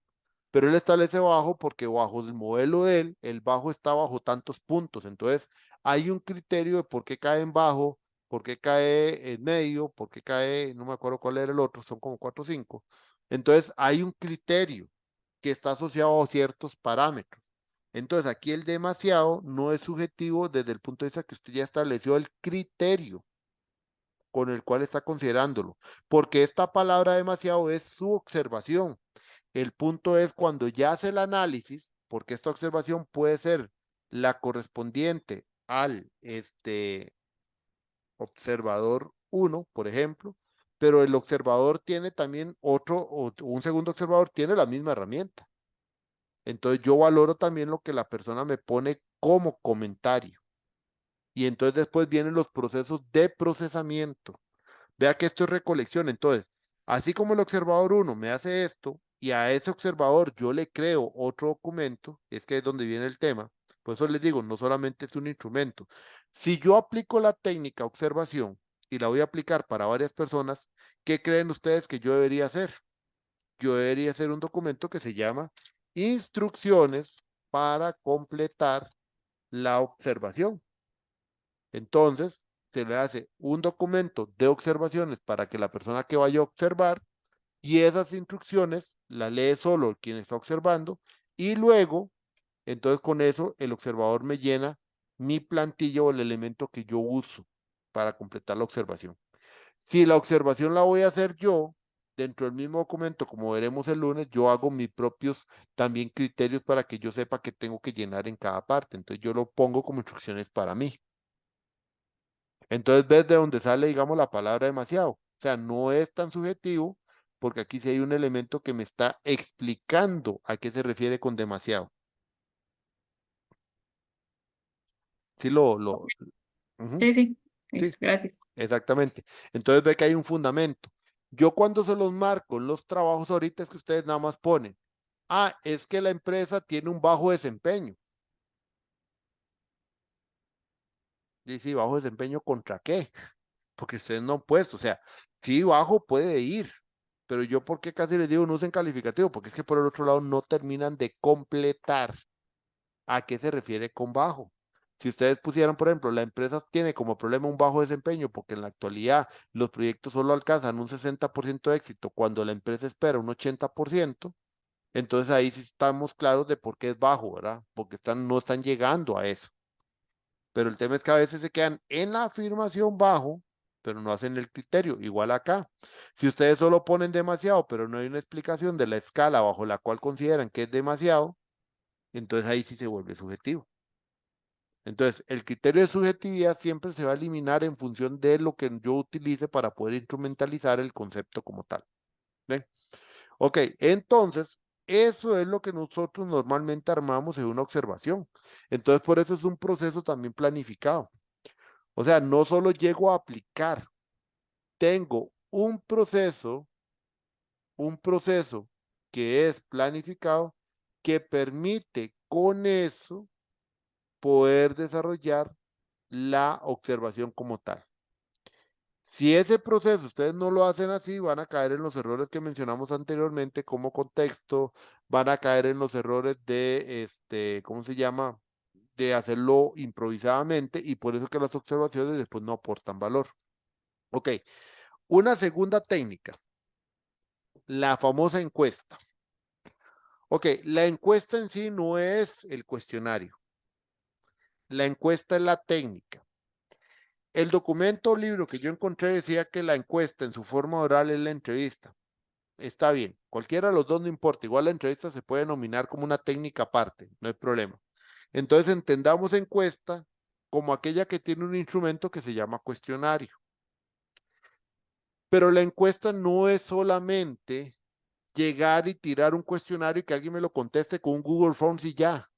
Pero él establece bajo porque bajo el modelo de él, el bajo está bajo tantos puntos. Entonces, hay un criterio de por qué cae en bajo, por qué cae en medio, por qué cae, no me acuerdo cuál era el otro, son como 4 o 5. Entonces, hay un criterio que está asociado a ciertos parámetros. Entonces, aquí el demasiado no es subjetivo desde el punto de vista que usted ya estableció el criterio con el cual está considerándolo, porque esta palabra demasiado es su observación. El punto es cuando ya hace el análisis, porque esta observación puede ser la correspondiente al observador 1, por ejemplo, pero el observador tiene también otro, o un segundo observador tiene la misma herramienta. Entonces yo valoro también lo que la persona me pone como comentario. Y entonces después vienen los procesos de procesamiento. Vea que esto es recolección. Entonces, así como el observador 1 me hace esto y a ese observador yo le creo otro documento, es que es donde viene el tema. Por eso les digo, no solamente es un instrumento. Si yo aplico la técnica observación y la voy a aplicar para varias personas, ¿qué creen ustedes que yo debería hacer? Yo debería hacer un documento que se llama Instrucciones para completar la observación. Entonces, se le hace un documento de observaciones para que la persona que vaya a observar y esas instrucciones las lee solo quien está observando y luego, entonces con eso el observador me llena mi plantilla o el elemento que yo uso para completar la observación. Si la observación la voy a hacer yo, dentro del mismo documento, como veremos el lunes, yo hago mis propios también criterios para que yo sepa qué tengo que llenar en cada parte. Entonces yo lo pongo como instrucciones para mí. Entonces ves de dónde sale, digamos, la palabra demasiado. O sea, no es tan subjetivo porque aquí sí hay un elemento que me está explicando a qué se refiere con demasiado. Sí, ujú, Sí, sí, sí, listo, gracias. exactamente. Entonces ve que hay un fundamento. Yo cuando se los marco en los trabajos ahorita es que ustedes nada más ponen, ah, es que la empresa tiene un bajo desempeño. Dice, ¿bajo desempeño contra qué? Porque ustedes no han puesto, o sea, sí, bajo puede ir, pero yo por qué casi les digo no usen calificativo, porque es que por el otro lado no terminan de completar a qué se refiere con bajo. Si ustedes pusieran, por ejemplo, la empresa tiene como problema un bajo desempeño, porque en la actualidad los proyectos solo alcanzan un 60% de éxito cuando la empresa espera un 80%, entonces ahí sí estamos claros de por qué es bajo, ¿verdad? Porque no están llegando a eso. Pero el tema es que a veces se quedan en la afirmación bajo, pero no hacen el criterio. Igual acá. Si ustedes solo ponen demasiado, pero no hay una explicación de la escala bajo la cual consideran que es demasiado, entonces ahí sí se vuelve subjetivo. Entonces, el criterio de subjetividad siempre se va a eliminar en función de lo que yo utilice para poder instrumentalizar el concepto como tal. ¿Ven? Ok, entonces, eso es lo que nosotros normalmente armamos en una observación. Entonces, por eso es un proceso también planificado. O sea, no solo llego a aplicar, tengo un proceso que es planificado que permite con eso poder desarrollar la observación como tal. Si ese proceso ustedes no lo hacen así, van a caer en los errores que mencionamos anteriormente como contexto, van a caer en los errores de, ¿cómo se llama? De hacerlo improvisadamente y por eso que las observaciones después no aportan valor. Ok, una segunda técnica, la famosa encuesta. Ok, la encuesta en sí no es el cuestionario, la encuesta es la técnica. El documento o libro que yo encontré decía que la encuesta en su forma oral es la entrevista. Está bien, cualquiera de los dos no importa, igual la entrevista se puede nominar como una técnica aparte, no hay problema. Entonces entendamos encuesta como aquella que tiene un instrumento que se llama cuestionario. Pero la encuesta no es solamente llegar y tirar un cuestionario y que alguien me lo conteste con un Google Forms y ya.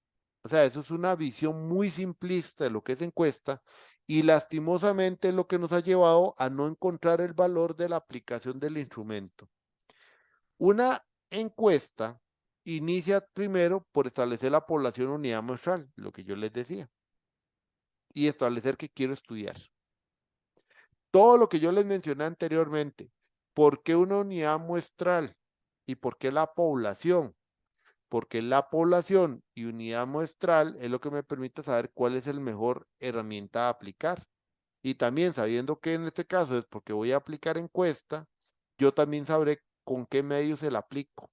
O sea, eso es una visión muy simplista de lo que es encuesta y lastimosamente es lo que nos ha llevado a no encontrar el valor de la aplicación del instrumento. Una encuesta inicia primero por establecer la población unidad muestral, lo que yo les decía, y establecer que quiero estudiar. Todo lo que yo les mencioné anteriormente, ¿por qué una unidad muestral? ¿Y por qué la población? Porque la población y unidad muestral es lo que me permite saber cuál es el mejor herramienta a aplicar. Y también sabiendo que en este caso es porque voy a aplicar encuesta, yo también sabré con qué medios se la aplico.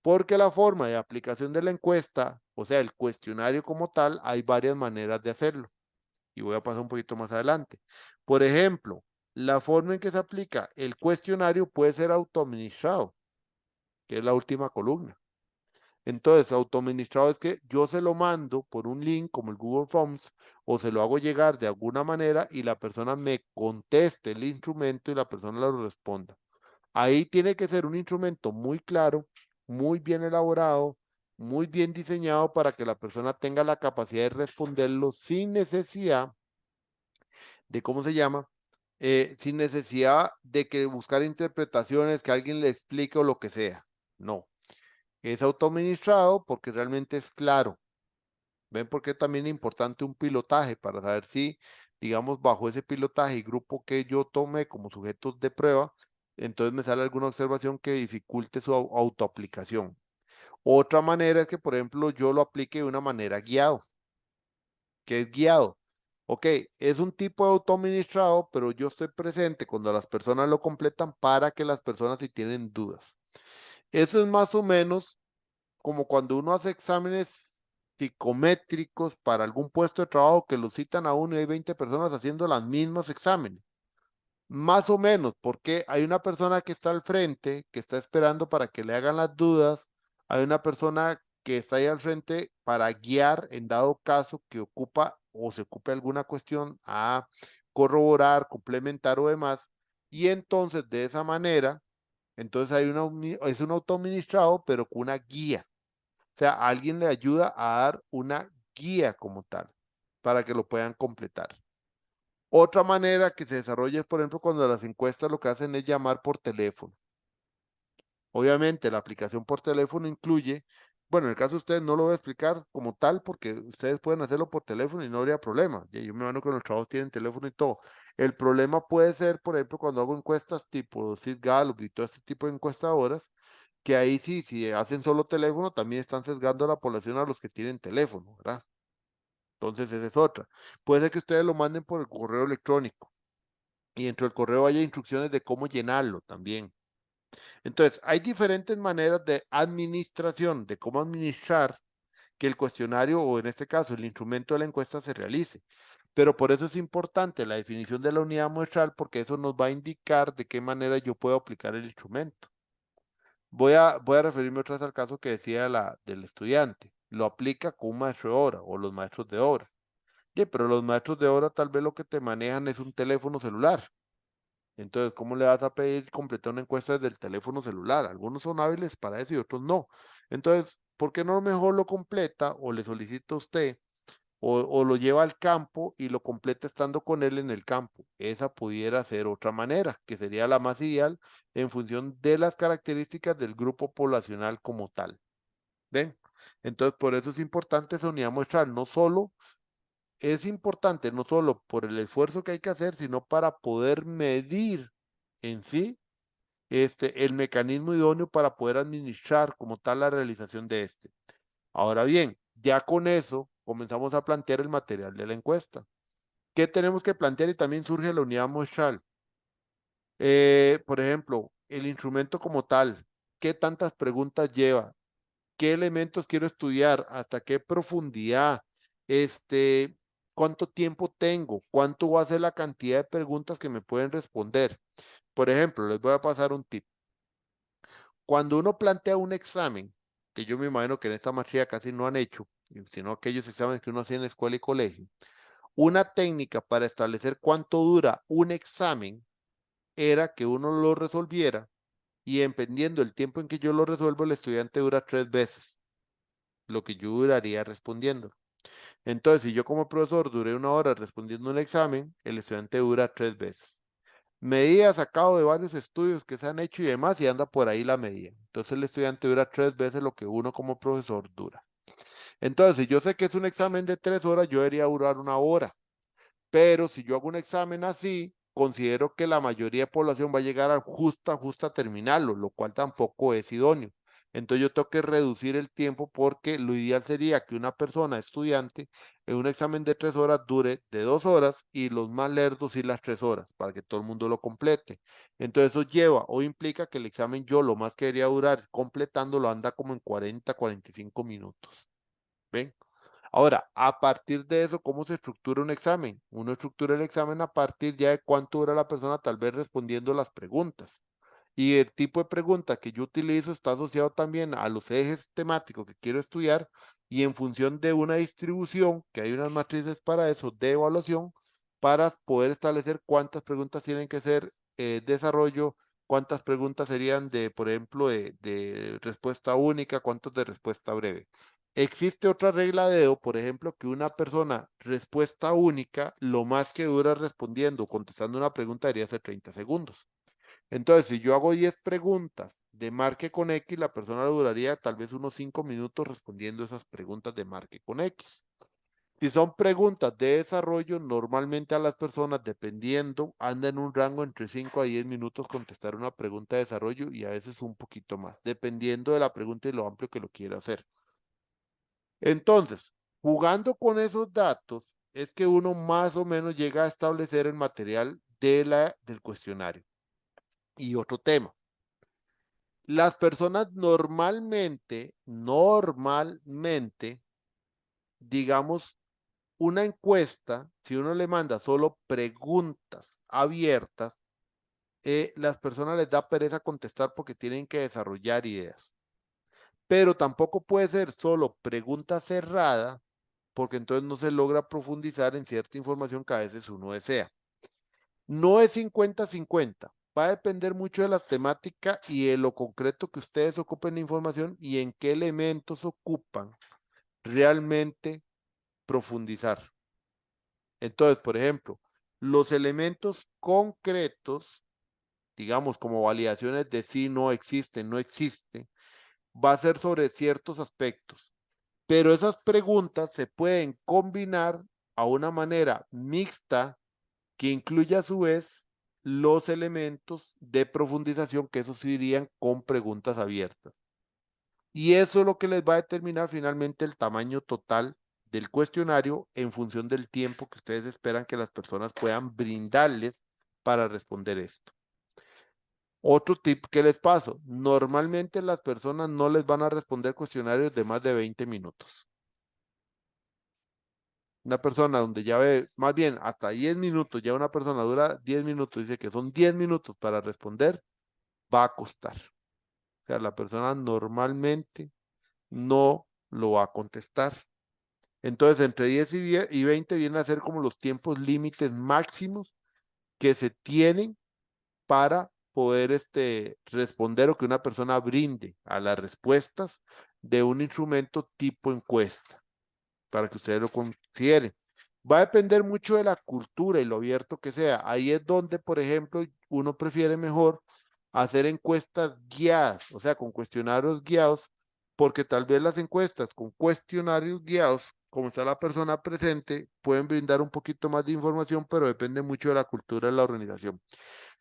Porque la forma de aplicación de la encuesta, o sea, el cuestionario como tal, hay varias maneras de hacerlo. Y voy a pasar un poquito más adelante. Por ejemplo, la forma en que se aplica el cuestionario puede ser autoadministrado, que es la última columna. Entonces, autoadministrado es que yo se lo mando por un link como el Google Forms o se lo hago llegar de alguna manera y la persona me conteste el instrumento y la persona lo responda. Ahí tiene que ser un instrumento muy claro, muy bien elaborado, muy bien diseñado para que la persona tenga la capacidad de responderlo sin necesidad de, ¿cómo se llama? Sin necesidad de que buscar interpretaciones, que alguien le explique o lo que sea. No, es autoadministrado porque realmente es claro. ¿Ven por qué también es importante un pilotaje para saber si, digamos, bajo ese pilotaje y grupo que yo tomé como sujetos de prueba, entonces me sale alguna observación que dificulte su autoaplicación? Otra manera es que, por ejemplo, yo lo aplique de una manera guiado. ¿Qué es guiado? Ok, es un tipo de autoadministrado, pero yo estoy presente cuando las personas lo completan para que las personas si tienen dudas. Eso es más o menos como cuando uno hace exámenes psicométricos para algún puesto de trabajo que lo citan a uno y hay 20 personas haciendo los mismos exámenes. Más o menos, porque hay una persona que está al frente, que está esperando para que le hagan las dudas, hay una persona que está ahí al frente para guiar en dado caso que ocupa o se ocupe alguna cuestión a corroborar, complementar o demás, y entonces de esa manera, entonces es un autoadministrado, pero con una guía. O sea, alguien le ayuda a dar una guía como tal, para que lo puedan completar. Otra manera que se desarrolla es, por ejemplo, cuando las encuestas lo que hacen es llamar por teléfono. Obviamente, la aplicación por teléfono incluye, bueno, en el caso de ustedes no lo voy a explicar como tal porque ustedes pueden hacerlo por teléfono y no habría problema. Yo me imagino que los trabajos tienen teléfono y todo. El problema puede ser, por ejemplo, cuando hago encuestas tipo Gallup y todo este tipo de encuestadoras, que ahí sí, si hacen solo teléfono, también están sesgando a la población a los que tienen teléfono, ¿verdad? Entonces, esa es otra. Puede ser que ustedes lo manden por el correo electrónico y dentro del correo haya instrucciones de cómo llenarlo también. Entonces, hay diferentes maneras de administración, de cómo administrar que el cuestionario o en este caso el instrumento de la encuesta se realice. Pero por eso es importante la definición de la unidad muestral porque eso nos va a indicar de qué manera yo puedo aplicar el instrumento. Voy a referirme otra vez al caso que decía del estudiante. Lo aplica con un maestro de obra o los maestros de obra. Sí, pero los maestros de obra tal vez lo que te manejan es un teléfono celular. Entonces, ¿cómo le vas a pedir completar una encuesta desde el teléfono celular? Algunos son hábiles para eso y otros no. Entonces, ¿por qué no mejor lo completa o le solicita a usted o lo lleva al campo y lo completa estando con él en el campo? Esa pudiera ser otra manera, que sería la más ideal en función de las características del grupo poblacional como tal. ¿Ven? Entonces, por eso es importante esa unidad muestral, no solo es importante no solo por el esfuerzo que hay que hacer, sino para poder medir en sí el mecanismo idóneo para poder administrar como tal la realización de este. Ahora bien, ya con eso comenzamos a plantear el material de la encuesta. ¿Qué tenemos que plantear? Y también surge la unidad muestral. Por ejemplo, el instrumento como tal, ¿qué tantas preguntas lleva? ¿Qué elementos quiero estudiar? ¿Hasta qué profundidad? Este, ¿Cuánto tiempo tengo? ¿Cuánto va a ser la cantidad de preguntas que me pueden responder? Por ejemplo, les voy a pasar un tip. Cuando uno plantea un examen, que yo me imagino que en esta materia casi no han hecho, sino aquellos exámenes que uno hacía en la escuela y colegio, una técnica para establecer cuánto dura un examen era que uno lo resolviera y dependiendo del tiempo en que yo lo resuelvo, el estudiante dura 3 veces lo que yo duraría respondiendo. Entonces, si yo como profesor duré 1 hora respondiendo un examen, el estudiante dura 3 veces. Medida sacado de varios estudios que se han hecho y demás, y anda por ahí la medida. Entonces, el estudiante dura 3 veces lo que uno como profesor dura. Entonces, si yo sé que es un examen de 3 horas, yo debería durar 1 hora. Pero si yo hago un examen así, considero que la mayoría de población va a llegar a justa a terminarlo, lo cual tampoco es idóneo. Entonces yo tengo que reducir el tiempo porque lo ideal sería que una persona estudiante en un examen de 3 horas dure de 2 horas y los más lerdos sí las 3 horas para que todo el mundo lo complete. Entonces eso lleva o implica que el examen yo lo más que debería durar completándolo anda como en 45 minutos. ¿Ven? Ahora, a partir de eso, ¿cómo se estructura un examen? Uno estructura el examen a partir ya de cuánto dura la persona tal vez respondiendo las preguntas. Y el tipo de pregunta que yo utilizo está asociado también a los ejes temáticos que quiero estudiar y en función de una distribución, que hay unas matrices para eso, de evaluación, para poder establecer cuántas preguntas tienen que ser desarrollo, cuántas preguntas serían de, por ejemplo, de respuesta única, cuántas de respuesta breve. Existe otra regla de Edo, por ejemplo, que una persona respuesta única, lo más que dura respondiendo, contestando una pregunta debería ser 30 segundos. Entonces, si yo hago 10 preguntas de marque con X, la persona duraría tal vez unos 5 minutos respondiendo esas preguntas de marque con X. Si son preguntas de desarrollo, normalmente a las personas, dependiendo, anda en un rango entre 5 a 10 minutos contestar una pregunta de desarrollo y a veces un poquito más, dependiendo de la pregunta y lo amplio que lo quiera hacer. Entonces, jugando con esos datos, es que uno más o menos llega a establecer el material del cuestionario. Y otro tema, las personas normalmente, digamos, una encuesta, si uno le manda solo preguntas abiertas, las personas les da pereza contestar porque tienen que desarrollar ideas. Pero tampoco puede ser solo pregunta cerrada, porque entonces no se logra profundizar en cierta información que a veces uno desea. No es 50-50, va a depender mucho de la temática y de lo concreto que ustedes ocupen la información y en qué elementos ocupan realmente profundizar. Entonces, por ejemplo, los elementos concretos, digamos como validaciones de sí, no existe, no existe, va a ser sobre ciertos aspectos, pero esas preguntas se pueden combinar a una manera mixta que incluya a su vez los elementos de profundización, que esos irían con preguntas abiertas. Y eso es lo que les va a determinar finalmente el tamaño total del cuestionario en función del tiempo que ustedes esperan que las personas puedan brindarles para responder esto. Otro tip que les paso, normalmente las personas no les van a responder cuestionarios de más de 20 minutos. Una persona donde ya ve, más bien hasta 10 minutos, ya una persona dura 10 minutos, dice que son 10 minutos para responder, va a costar. O sea, la persona normalmente no lo va a contestar. Entonces, entre 10 y 20 vienen a ser como los tiempos límites máximos que se tienen para poder responder o que una persona brinde a las respuestas de un instrumento tipo encuesta, para que ustedes lo consideren. Va a depender mucho de la cultura y lo abierto que sea. Ahí es donde, por ejemplo, uno prefiere mejor hacer encuestas guiadas, o sea, con cuestionarios guiados, porque tal vez las encuestas con cuestionarios guiados, como está la persona presente, pueden brindar un poquito más de información, pero depende mucho de la cultura de la organización.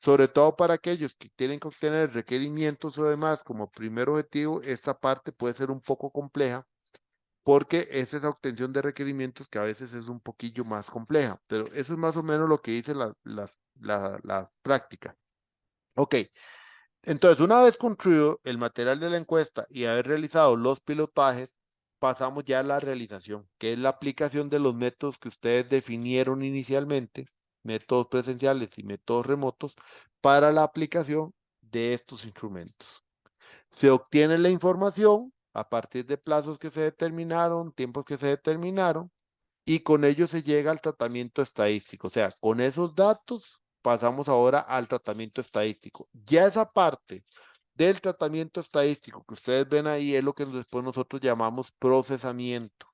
Sobre todo para aquellos que tienen que obtener requerimientos o demás como primer objetivo, esta parte puede ser un poco compleja porque es esa obtención de requerimientos que a veces es un poquillo más compleja, pero eso es más o menos lo que dice la práctica. Ok, entonces una vez construido el material de la encuesta y haber realizado los pilotajes, pasamos ya a la realización, que es la aplicación de los métodos que ustedes definieron inicialmente, métodos presenciales y métodos remotos, para la aplicación de estos instrumentos. Se obtiene la información a partir de plazos que se determinaron, tiempos que se determinaron, y con ello se llega al tratamiento estadístico. O sea, con esos datos pasamos ahora al tratamiento estadístico. Ya esa parte del tratamiento estadístico que ustedes ven ahí es lo que después nosotros llamamos procesamiento.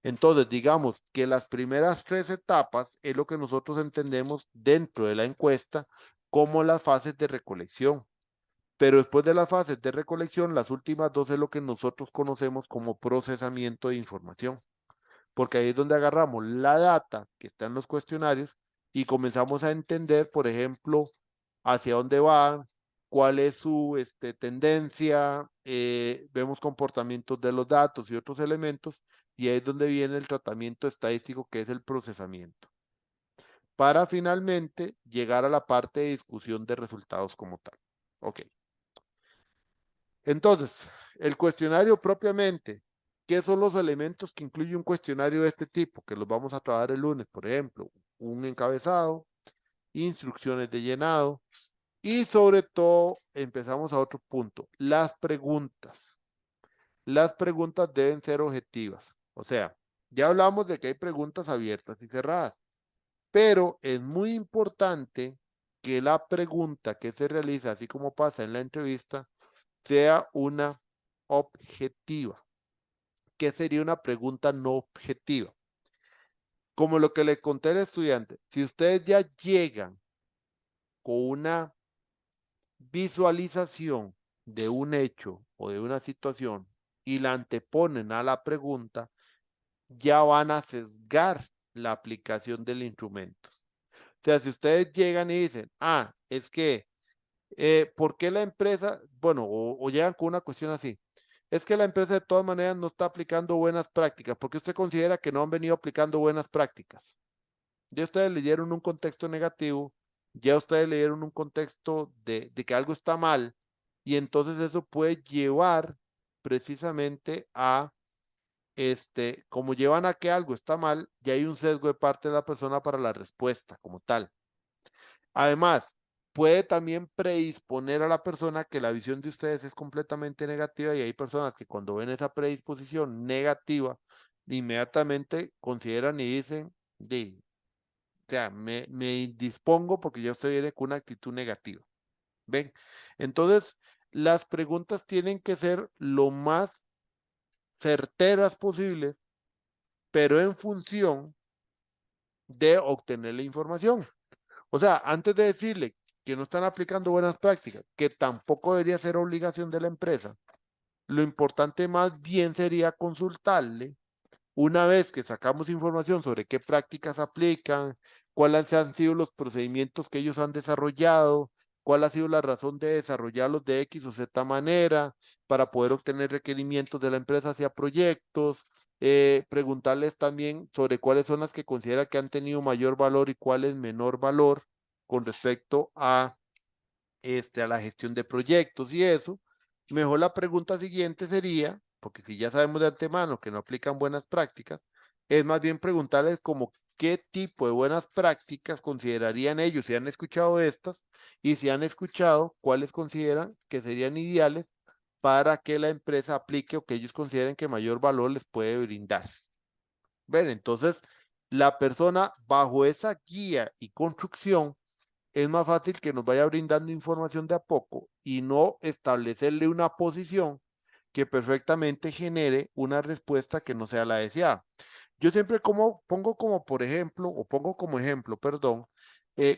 Entonces, digamos que las primeras 3 etapas es lo que nosotros entendemos dentro de la encuesta como las fases de recolección. Pero después de las fases de recolección, las últimas 2 es lo que nosotros conocemos como procesamiento de información, porque ahí es donde agarramos la data que está en los cuestionarios y comenzamos a entender, por ejemplo, hacia dónde van, cuál es su tendencia, vemos comportamientos de los datos y otros elementos, y ahí es donde viene el tratamiento estadístico, que es el procesamiento, para finalmente llegar a la parte de discusión de resultados como tal. Ok. Entonces, el cuestionario propiamente, ¿qué son los elementos que incluye un cuestionario de este tipo? Que los vamos a trabajar el lunes, por ejemplo, un encabezado, instrucciones de llenado y sobre todo empezamos a otro punto, las preguntas. Las preguntas deben ser objetivas. O sea, ya hablamos de que hay preguntas abiertas y cerradas, pero es muy importante que la pregunta que se realiza, así como pasa en la entrevista, sea una objetiva. ¿Qué sería una pregunta no objetiva? Como lo que le conté al estudiante, si ustedes ya llegan con una visualización de un hecho o de una situación y la anteponen a la pregunta, ya van a sesgar la aplicación del instrumento. O sea, si ustedes llegan y dicen, es que, ¿por qué la empresa, bueno, o llegan con una cuestión así? es que la empresa de todas maneras no está aplicando buenas prácticas, porque usted considera que no han venido aplicando buenas prácticas. Ya ustedes le dieron un contexto negativo, ya ustedes le dieron un contexto de que algo está mal, y entonces eso puede llevar precisamente a, como llevan a que algo está mal, ya hay un sesgo de parte de la persona para la respuesta como tal. Además, puede también predisponer a la persona que la visión de ustedes es completamente negativa, y hay personas que cuando ven esa predisposición negativa, inmediatamente consideran y dicen, o sea, me indispongo porque ya usted viene con una actitud negativa. ¿Ven? Entonces, las preguntas tienen que ser lo más certeras posibles, pero en función de obtener la información. O sea, antes de decirle que no están aplicando buenas prácticas, que tampoco debería ser obligación de la empresa, lo importante más bien sería consultarle una vez que sacamos información sobre qué prácticas aplican, cuáles han sido los procedimientos que ellos han desarrollado, cuál ha sido la razón de desarrollarlos de X o Z manera para poder obtener requerimientos de la empresa hacia proyectos, preguntarles también sobre cuáles son las que considera que han tenido mayor valor y cuáles menor valor con respecto a la gestión de proyectos y eso. Mejor la pregunta siguiente sería, porque si ya sabemos de antemano que no aplican buenas prácticas, es más bien preguntarles como qué tipo de buenas prácticas considerarían ellos, si han escuchado estas, y si han escuchado, cuáles consideran que serían ideales para que la empresa aplique o que ellos consideren que mayor valor les puede brindar. Ven, entonces, la persona bajo esa guía y construcción es más fácil que nos vaya brindando información de a poco y no establecerle una posición que perfectamente genere una respuesta que no sea la deseada. Yo siempre pongo como por ejemplo, o pongo como ejemplo, perdón,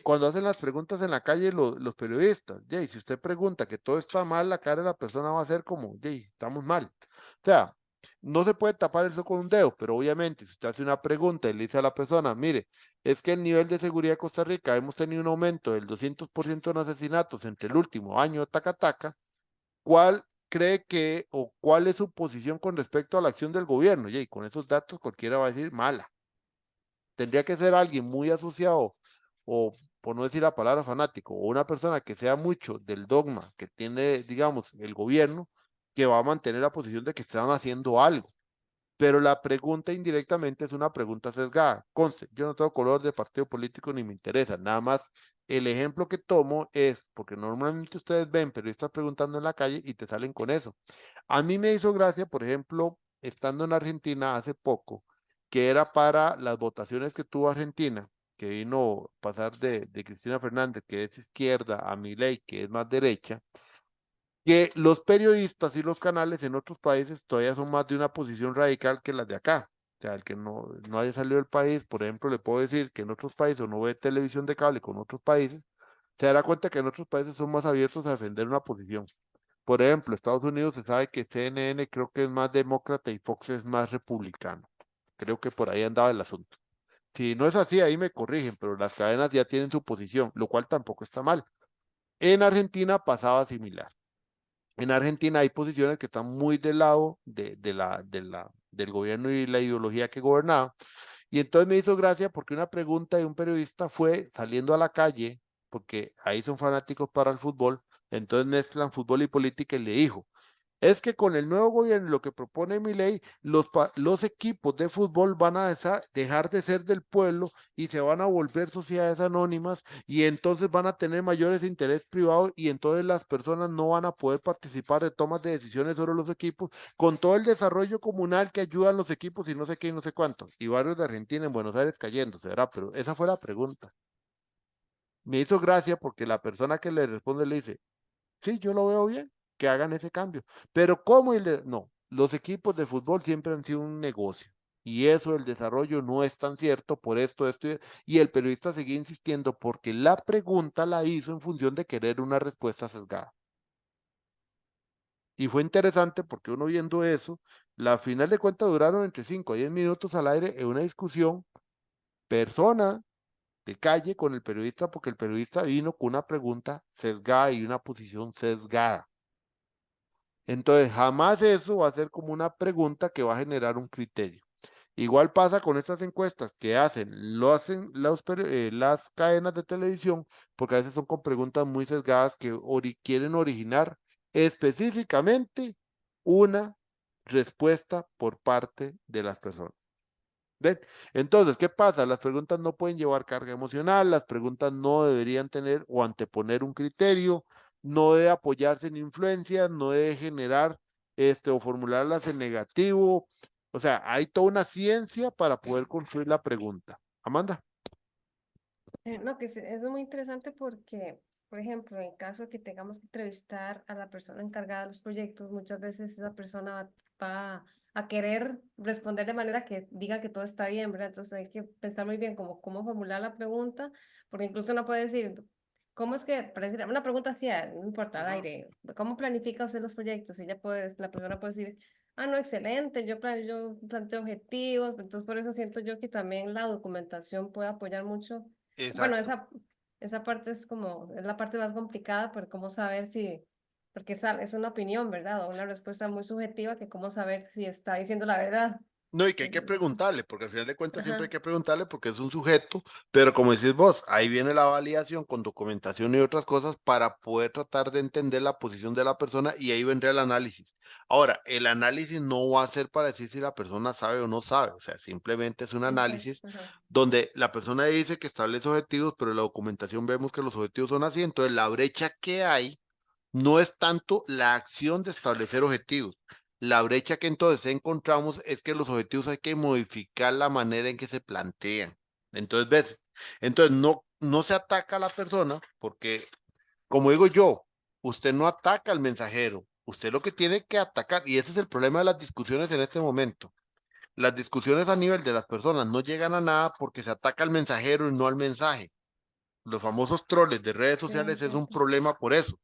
cuando hacen las preguntas en la calle los periodistas, Jay, si usted pregunta que todo está mal, la cara de la persona va a ser como, Jay, estamos mal. O sea, no se puede tapar eso con un dedo, pero obviamente si usted hace una pregunta y le dice a la persona, mire, es que el nivel de seguridad de Costa Rica hemos tenido un aumento del 200% en asesinatos entre el último año, taca, taca, ¿cuál cree que o cuál es su posición con respecto a la acción del gobierno? Y con esos datos cualquiera va a decir mala. Tendría que ser alguien muy asociado o, por no decir la palabra fanático, o una persona que sea mucho del dogma que tiene, digamos, el gobierno, que va a mantener la posición de que están haciendo algo. Pero la pregunta indirectamente es una pregunta sesgada. Conste, yo no tengo color de partido político ni me interesa. Nada más el ejemplo que tomo es porque normalmente ustedes ven periodistas preguntando en la calle y te salen con eso. A mí me hizo gracia, por ejemplo, estando en Argentina hace poco, que era para las votaciones que tuvo Argentina, que vino a pasar de Cristina Fernández, que es izquierda, a Milei, que es más derecha, que los periodistas y los canales en otros países todavía son más de una posición radical que las de acá. O sea, el que no haya salido del país, por ejemplo, le puedo decir que en otros países o no ve televisión de cable con otros países, se dará cuenta que en otros países son más abiertos a defender una posición. Por ejemplo, Estados Unidos se sabe que CNN creo que es más demócrata y Fox es más republicano. Creo que por ahí andaba el asunto. Si no es así, ahí me corrigen, pero las cadenas ya tienen su posición, lo cual tampoco está mal. En Argentina pasaba similar. En Argentina hay posiciones que están muy del lado del gobierno y la ideología que gobernaba. Y entonces me hizo gracia porque una pregunta de un periodista fue saliendo a la calle, porque ahí son fanáticos para el fútbol, entonces mezclan fútbol y política y le dijo, es que con el nuevo gobierno, lo que propone mi ley, los equipos de fútbol van a dejar de ser del pueblo y se van a volver sociedades anónimas y entonces van a tener mayores intereses privados y entonces las personas no van a poder participar de tomas de decisiones sobre los equipos con todo el desarrollo comunal que ayudan los equipos y no sé qué y no sé cuánto. Y varios de Argentina en Buenos Aires cayéndose, ¿verdad? Pero esa fue la pregunta. Me hizo gracia porque la persona que le responde le dice, sí, yo lo veo bien, que hagan ese cambio. Pero ¿cómo? No, los equipos de fútbol siempre han sido un negocio. Y eso, el desarrollo no es tan cierto por esto. Y el periodista seguía insistiendo porque la pregunta la hizo en función de querer una respuesta sesgada. Y fue interesante porque uno viendo eso, la final de cuentas duraron entre 5 a 10 minutos al aire en una discusión persona de calle con el periodista porque el periodista vino con una pregunta sesgada y una posición sesgada. Entonces, jamás eso va a ser como una pregunta que va a generar un criterio. Igual pasa con estas encuestas que hacen las cadenas de televisión, porque a veces son con preguntas muy sesgadas que quieren originar específicamente una respuesta por parte de las personas. ¿Ven? Entonces, ¿qué pasa? Las preguntas no pueden llevar carga emocional, las preguntas no deberían tener o anteponer un criterio, no debe apoyarse en influencias, no debe generar o formularlas en negativo. O sea, hay toda una ciencia para poder construir la pregunta. Amanda. No, que es muy interesante porque, por ejemplo, en caso que tengamos que entrevistar a la persona encargada de los proyectos, muchas veces esa persona va a querer responder de manera que diga que todo está bien, ¿verdad? Entonces hay que pensar muy bien cómo formular la pregunta, porque incluso uno puede decir, ¿cómo es que, para decir una pregunta así, no importa, al aire, ¿cómo planifica usted los proyectos? Y la persona puede decir, ah, no, excelente, yo planteo objetivos, entonces por eso siento yo que también la documentación puede apoyar mucho. Bueno, Exacto. esa parte es la parte más complicada, pero cómo saber si, porque es una opinión, ¿verdad? O una respuesta muy subjetiva que cómo saber si está diciendo la verdad. No, y que hay que Entonces, preguntarle, porque al final de cuentas siempre hay ajá, que preguntarle porque es un sujeto, pero como decís vos, ahí viene la validación con documentación y otras cosas para poder tratar de entender la posición de la persona y ahí vendrá el análisis. Ahora, el análisis no va a ser para decir si la persona sabe o no sabe, o sea, simplemente es un exacto, análisis ajá, donde la persona dice que establece objetivos, pero en la documentación vemos que los objetivos son así, entonces la brecha que hay no es tanto la acción de establecer objetivos. La brecha que entonces encontramos es que los objetivos hay que modificar la manera en que se plantean. Entonces, ¿ves? Entonces, no se ataca a la persona porque, como digo yo, usted no ataca al mensajero. Usted lo que tiene que atacar, y ese es el problema de las discusiones en este momento. Las discusiones a nivel de las personas no llegan a nada porque se ataca al mensajero y no al mensaje. Los famosos troles de redes sí, sociales es un exacto, problema por eso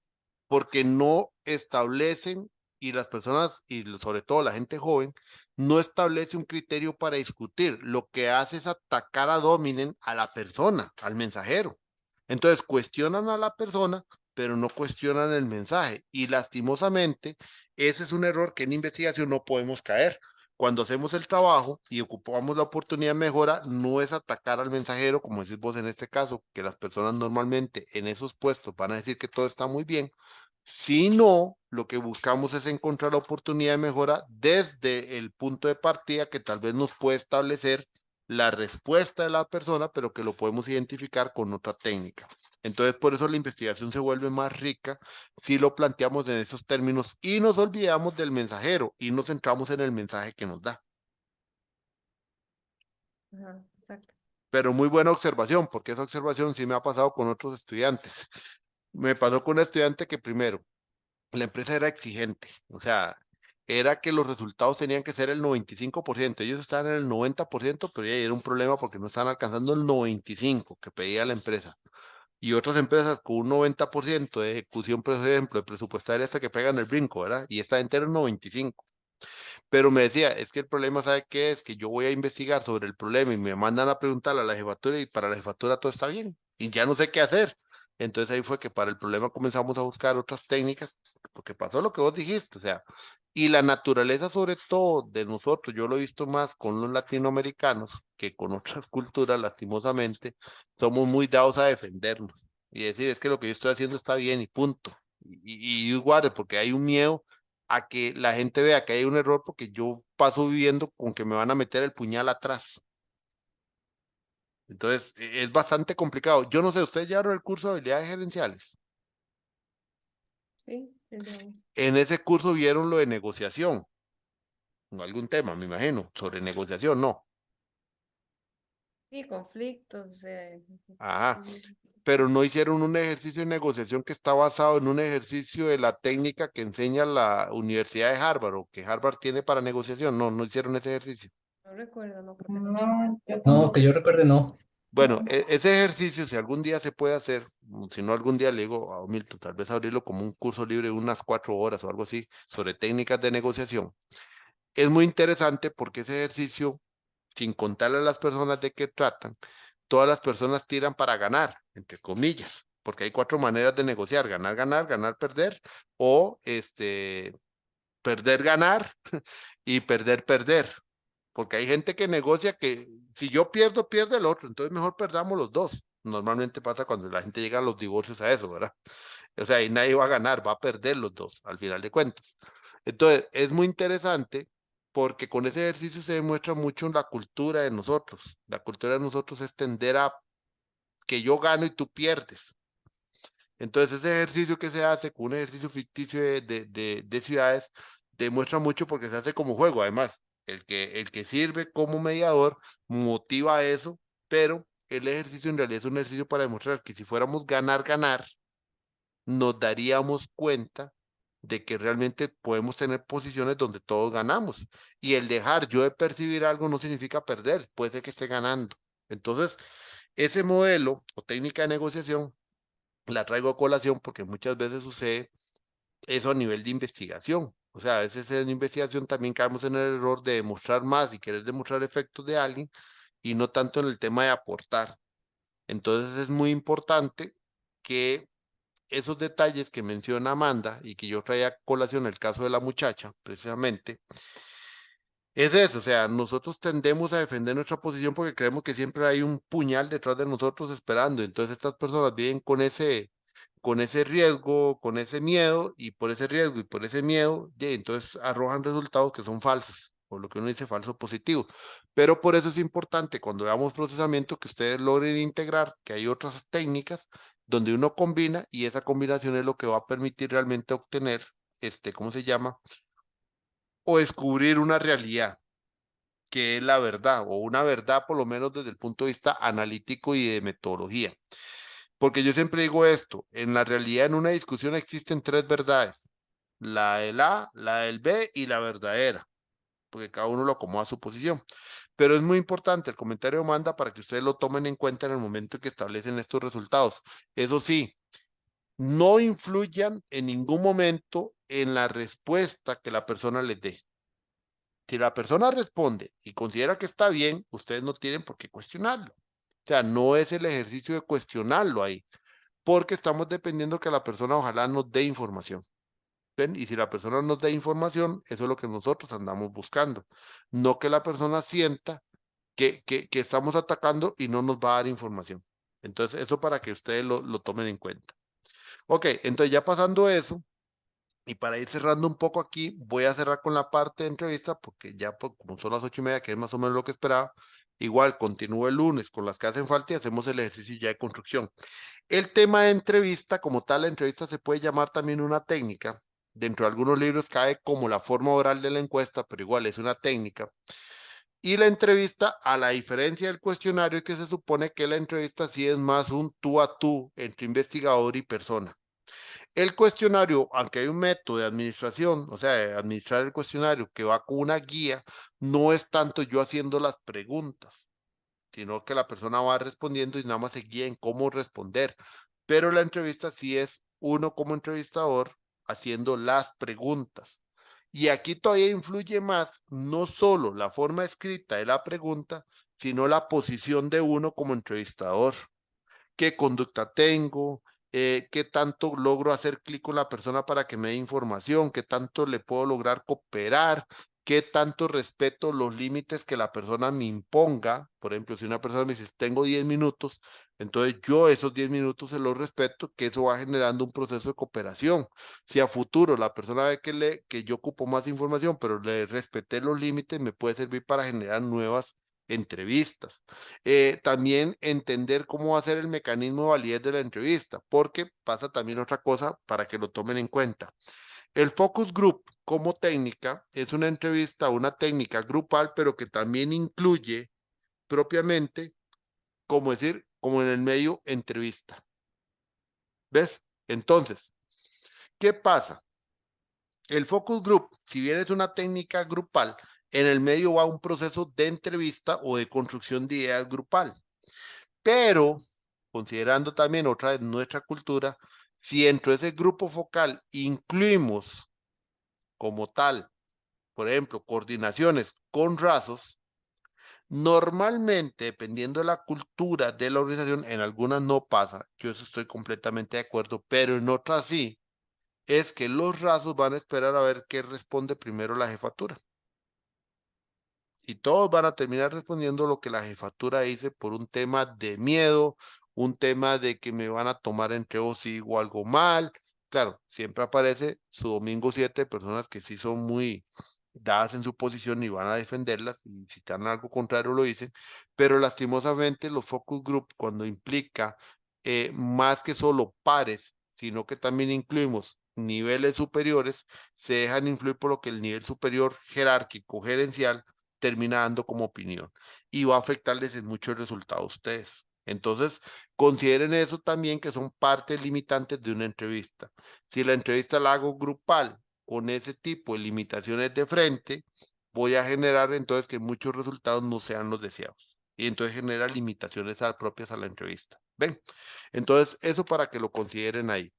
porque no establecen, y las personas, y sobre todo la gente joven, no establece un criterio para discutir. Lo que hace es atacar a dominen a la persona, al mensajero. Entonces cuestionan a la persona, pero no cuestionan el mensaje. Y lastimosamente, ese es un error que en investigación no podemos caer. Cuando hacemos el trabajo y ocupamos la oportunidad de mejora, no es atacar al mensajero, como decís vos en este caso, que las personas normalmente en esos puestos van a decir que todo está muy bien, sino lo que buscamos es encontrar la oportunidad de mejora desde el punto de partida que tal vez nos puede establecer la respuesta de la persona, pero que lo podemos identificar con otra técnica. Entonces, por eso la investigación se vuelve más rica si lo planteamos en esos términos y nos olvidamos del mensajero y nos centramos en el mensaje que nos da. ajá, exacto. Pero muy buena observación, porque esa observación sí me ha pasado con otros estudiantes. Me pasó con un estudiante que primero, la empresa era exigente, o sea, era que los resultados tenían que ser el 95%. Ellos estaban en el 90%, pero ya era un problema porque no estaban alcanzando el 95% que pedía la empresa. Y otras empresas con un 90% de ejecución, por ejemplo, de presupuestaria hasta que pegan el brinco, ¿verdad? Y esta entera el 95%. Pero me decía, es que el problema, ¿sabe qué es? Que yo voy a investigar sobre el problema y me mandan a preguntar a la jefatura y para la jefatura todo está bien y ya no sé qué hacer. Entonces ahí fue que para el problema comenzamos a buscar otras técnicas, porque pasó lo que vos dijiste, o sea, y la naturaleza sobre todo de nosotros, yo lo he visto más con los latinoamericanos que con otras culturas, lastimosamente, somos muy dados a defendernos y decir, es que lo que yo estoy haciendo está bien y punto. Y guarde, porque hay un miedo a que la gente vea que hay un error porque yo paso viviendo con que me van a meter el puñal atrás. Entonces, es bastante complicado. Yo no sé, ¿ustedes llevaron el curso de habilidades gerenciales? Sí, digamos. En ese curso vieron lo de negociación, o algún tema, me imagino, sobre negociación, ¿no? Sí, conflictos, Ajá, ujú, pero no hicieron un ejercicio de negociación que está basado en un ejercicio de la técnica que enseña la Universidad de Harvard o que Harvard tiene para negociación. No, no hicieron ese ejercicio. no recuerdo, no creo que no. No, yo No, que tampoco. yo recuerde, no. Bueno, ese ejercicio, si algún día se puede hacer, si no algún día le digo a Milton, tal vez abrirlo como un curso libre de unas 4 horas o algo así, sobre técnicas de negociación. Es muy interesante porque ese ejercicio, sin contarle a las personas de qué tratan, todas las personas tiran para ganar, entre comillas, porque hay 4 maneras de negociar: ganar, ganar, ganar, perder, o perder, ganar y perder, perder. Porque hay gente que negocia que si yo pierdo, pierde el otro, entonces mejor perdamos los dos. Normalmente pasa cuando la gente llega a los divorcios a eso, ¿verdad? O sea, ahí nadie va a ganar, va a perder los dos, al final de cuentas. Entonces, es muy interesante porque con ese ejercicio se demuestra mucho la cultura de nosotros. La cultura de nosotros es tender a que yo gano y tú pierdes. Entonces, ese ejercicio que se hace con un ejercicio ficticio de ciudades demuestra mucho porque se hace como juego. Además, el que sirve como mediador motiva eso, pero el ejercicio en realidad es un ejercicio para demostrar que si fuéramos ganar, ganar, nos daríamos cuenta de que realmente podemos tener posiciones donde todos ganamos. Y el dejar yo de percibir algo no significa perder, puede ser que esté ganando. Entonces, ese modelo o técnica de negociación la traigo a colación porque muchas veces sucede eso a nivel de investigación. O sea, a veces en investigación también caemos en el error de demostrar más y querer demostrar efectos de alguien y no tanto en el tema de aportar. Entonces es muy importante que esos detalles que menciona Amanda y que yo traía a colación el caso de la muchacha, precisamente, es eso, o sea, nosotros tendemos a defender nuestra posición porque creemos que siempre hay un puñal detrás de nosotros esperando. Entonces estas personas viven con ese riesgo, con ese miedo, y por ese riesgo y por ese miedo, entonces arrojan resultados que son falsos, o lo que uno dice falso positivo. Pero por eso es importante cuando veamos procesamiento que ustedes logren integrar que hay otras técnicas donde uno combina y esa combinación es lo que va a permitir realmente obtener, ¿cómo se llama? O descubrir una realidad que es la verdad, o una verdad por lo menos desde el punto de vista analítico y de metodología. Porque yo siempre digo esto, en la realidad en una discusión existen tres verdades, la del A, la del B y la verdadera, porque cada uno lo acomoda a su posición. Pero es muy importante el comentario manda para que ustedes lo tomen en cuenta en el momento en que establecen estos resultados. Eso sí, no influyan en ningún momento en la respuesta que la persona les dé. Si la persona responde y considera que está bien, ustedes no tienen por qué cuestionarlo. O sea, no es el ejercicio de cuestionarlo ahí, porque estamos dependiendo que la persona ojalá nos dé información. ¿Ven? Y si la persona nos da información, eso es lo que nosotros andamos buscando. No que la persona sienta que estamos atacando y no nos va a dar información. Entonces, eso para que ustedes lo tomen en cuenta. Ok, entonces ya pasando eso, y para ir cerrando un poco aquí, voy a cerrar con la parte de entrevista, porque ya pues, como son las 8:30, que es más o menos lo que esperaba, igual continúo el lunes con las que hacen falta y hacemos el ejercicio ya de construcción. El tema de entrevista, como tal, la entrevista se puede llamar también una técnica. Dentro de algunos libros cae como la forma oral de la encuesta, pero igual es una técnica. Y la entrevista, a la diferencia del cuestionario, es que se supone que la entrevista sí es más un tú a tú entre investigador y persona. El cuestionario, aunque hay un método de administración, o sea, de administrar el cuestionario que va con una guía, no es tanto yo haciendo las preguntas, sino que la persona va respondiendo y nada más se guía en cómo responder. Pero la entrevista sí es uno como entrevistador haciendo las preguntas. Y aquí todavía influye más no solo la forma escrita de la pregunta, sino la posición de uno como entrevistador. ¿Qué conducta tengo? ¿Qué tanto logro hacer clic con la persona para que me dé información? ¿Qué tanto le puedo lograr cooperar? ¿Qué tanto respeto los límites que la persona me imponga? Por ejemplo, si una persona me dice, tengo 10 minutos, entonces yo esos 10 minutos se los respeto, que eso va generando un proceso de cooperación. Si a futuro la persona ve que yo ocupo más información, pero le respeté los límites, me puede servir para generar nuevas entrevistas. También entender cómo va a ser el mecanismo de validez de la entrevista, porque pasa también otra cosa para que lo tomen en cuenta. El focus group como técnica es una entrevista, una técnica grupal, pero que también incluye propiamente, como decir, como en el medio entrevista. ¿Ves? Entonces, ¿qué pasa? El focus group, si bien es una técnica grupal, en el medio va un proceso de entrevista o de construcción de ideas grupal. Pero, considerando también otra vez nuestra cultura, si dentro de ese grupo focal incluimos como tal, por ejemplo, coordinaciones con rasos, normalmente, dependiendo de la cultura de la organización, en algunas no pasa, yo eso estoy completamente de acuerdo, pero en otras sí, es que los rasos van a esperar a ver qué responde primero la jefatura. Y todos van a terminar respondiendo lo que la jefatura dice por un tema de miedo, un tema de que me van a tomar entre vos si digo algo mal. Claro, siempre aparece su domingo 7 personas que sí son muy dadas en su posición y van a defenderlas, y si están algo contrario lo dicen, pero lastimosamente los focus group, cuando implica más que solo pares, sino que también incluimos niveles superiores, se dejan influir por lo que el nivel superior jerárquico, gerencial, termina dando como opinión y va a afectarles en muchos resultados a ustedes. Entonces, consideren eso también, que son partes limitantes de una entrevista. Si la entrevista la hago grupal con ese tipo de limitaciones de frente, voy a generar entonces que muchos resultados no sean los deseados. Y entonces genera limitaciones propias a la entrevista. ¿Ven? Entonces, eso para que lo consideren ahí.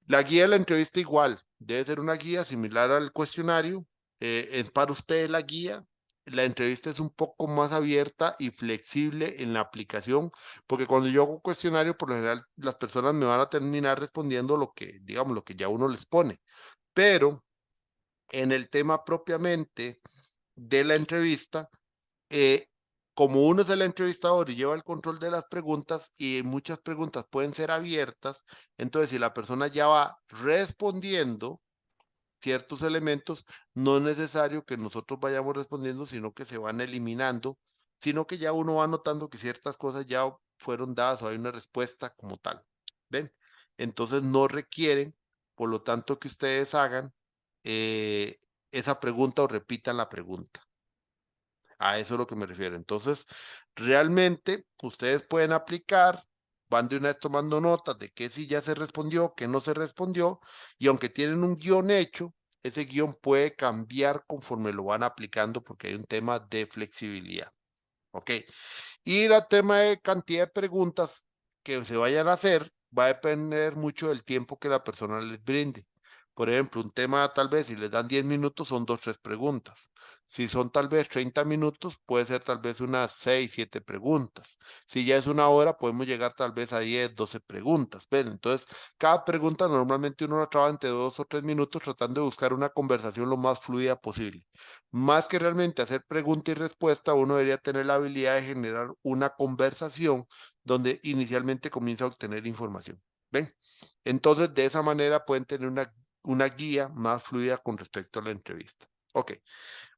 La guía de la entrevista igual, debe ser una guía similar al cuestionario. Es para ustedes la guía. La entrevista es un poco más abierta y flexible en la aplicación, porque cuando yo hago cuestionario, por lo general, las personas me van a terminar respondiendo lo que, digamos, lo que ya uno les pone. Pero en el tema propiamente de la entrevista, eh, como uno es el entrevistador y lleva el control de las preguntas, y muchas preguntas pueden ser abiertas, entonces si la persona ya va respondiendo ciertos elementos, no es necesario que nosotros vayamos respondiendo, sino que se van eliminando, sino que ya uno va notando que ciertas cosas ya fueron dadas o hay una respuesta como tal. ¿Ven? Entonces no requieren, por lo tanto, que ustedes hagan eh, esa pregunta o repitan la pregunta. A eso es lo que me refiero. Entonces, realmente ustedes pueden aplicar, van de una vez tomando notas de qué sí ya se respondió, qué no se respondió, y aunque tienen un guión hecho, ese guión puede cambiar conforme lo van aplicando porque hay un tema de flexibilidad. ¿Ok? Y el tema de cantidad de preguntas que se vayan a hacer va a depender mucho del tiempo que la persona les brinde. Por ejemplo, un tema tal vez si les dan 10 minutos son 2, 3 preguntas. Si son tal vez 30 minutos, puede ser tal vez unas 6, 7 preguntas. Si ya es una hora, podemos llegar tal vez a 10, 12 preguntas. ¿Ven? Entonces, cada pregunta normalmente uno la trabaja entre 2 o 3 minutos tratando de buscar una conversación lo más fluida posible. Más que realmente hacer pregunta y respuesta, uno debería tener la habilidad de generar una conversación donde inicialmente comienza a obtener información. ¿Ven? Entonces, de esa manera pueden tener una guía más fluida con respecto a la entrevista. Ok,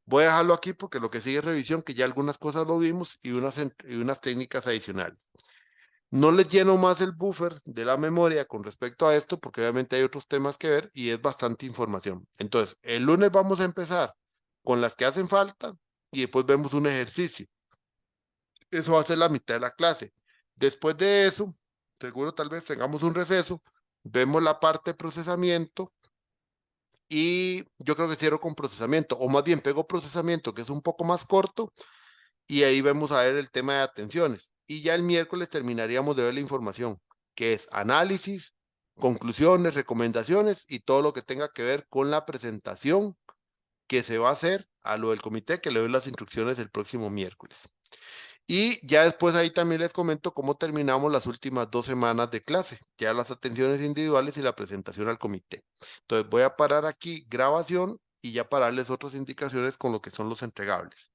voy a dejarlo aquí porque lo que sigue es revisión, que ya algunas cosas lo vimos, y unas técnicas adicionales. No les lleno más el buffer de la memoria con respecto a esto, porque obviamente hay otros temas que ver y es bastante información. Entonces, el lunes vamos a empezar con las que hacen falta y después vemos un ejercicio. Eso va a ser la mitad de la clase. Después de eso, seguro tal vez tengamos un receso, vemos la parte de procesamiento, y yo creo que cierro con procesamiento, o más bien pego procesamiento, que es un poco más corto, y ahí vamos a ver el tema de atenciones. Y ya el miércoles terminaríamos de ver la información, que es análisis, conclusiones, recomendaciones y todo lo que tenga que ver con la presentación que se va a hacer a lo del comité, que le doy las instrucciones el próximo miércoles. Y ya después ahí también les comento cómo terminamos las últimas 2 semanas de clase, ya las atenciones individuales y la presentación al comité. Entonces voy a parar aquí grabación y ya para darles otras indicaciones con lo que son los entregables.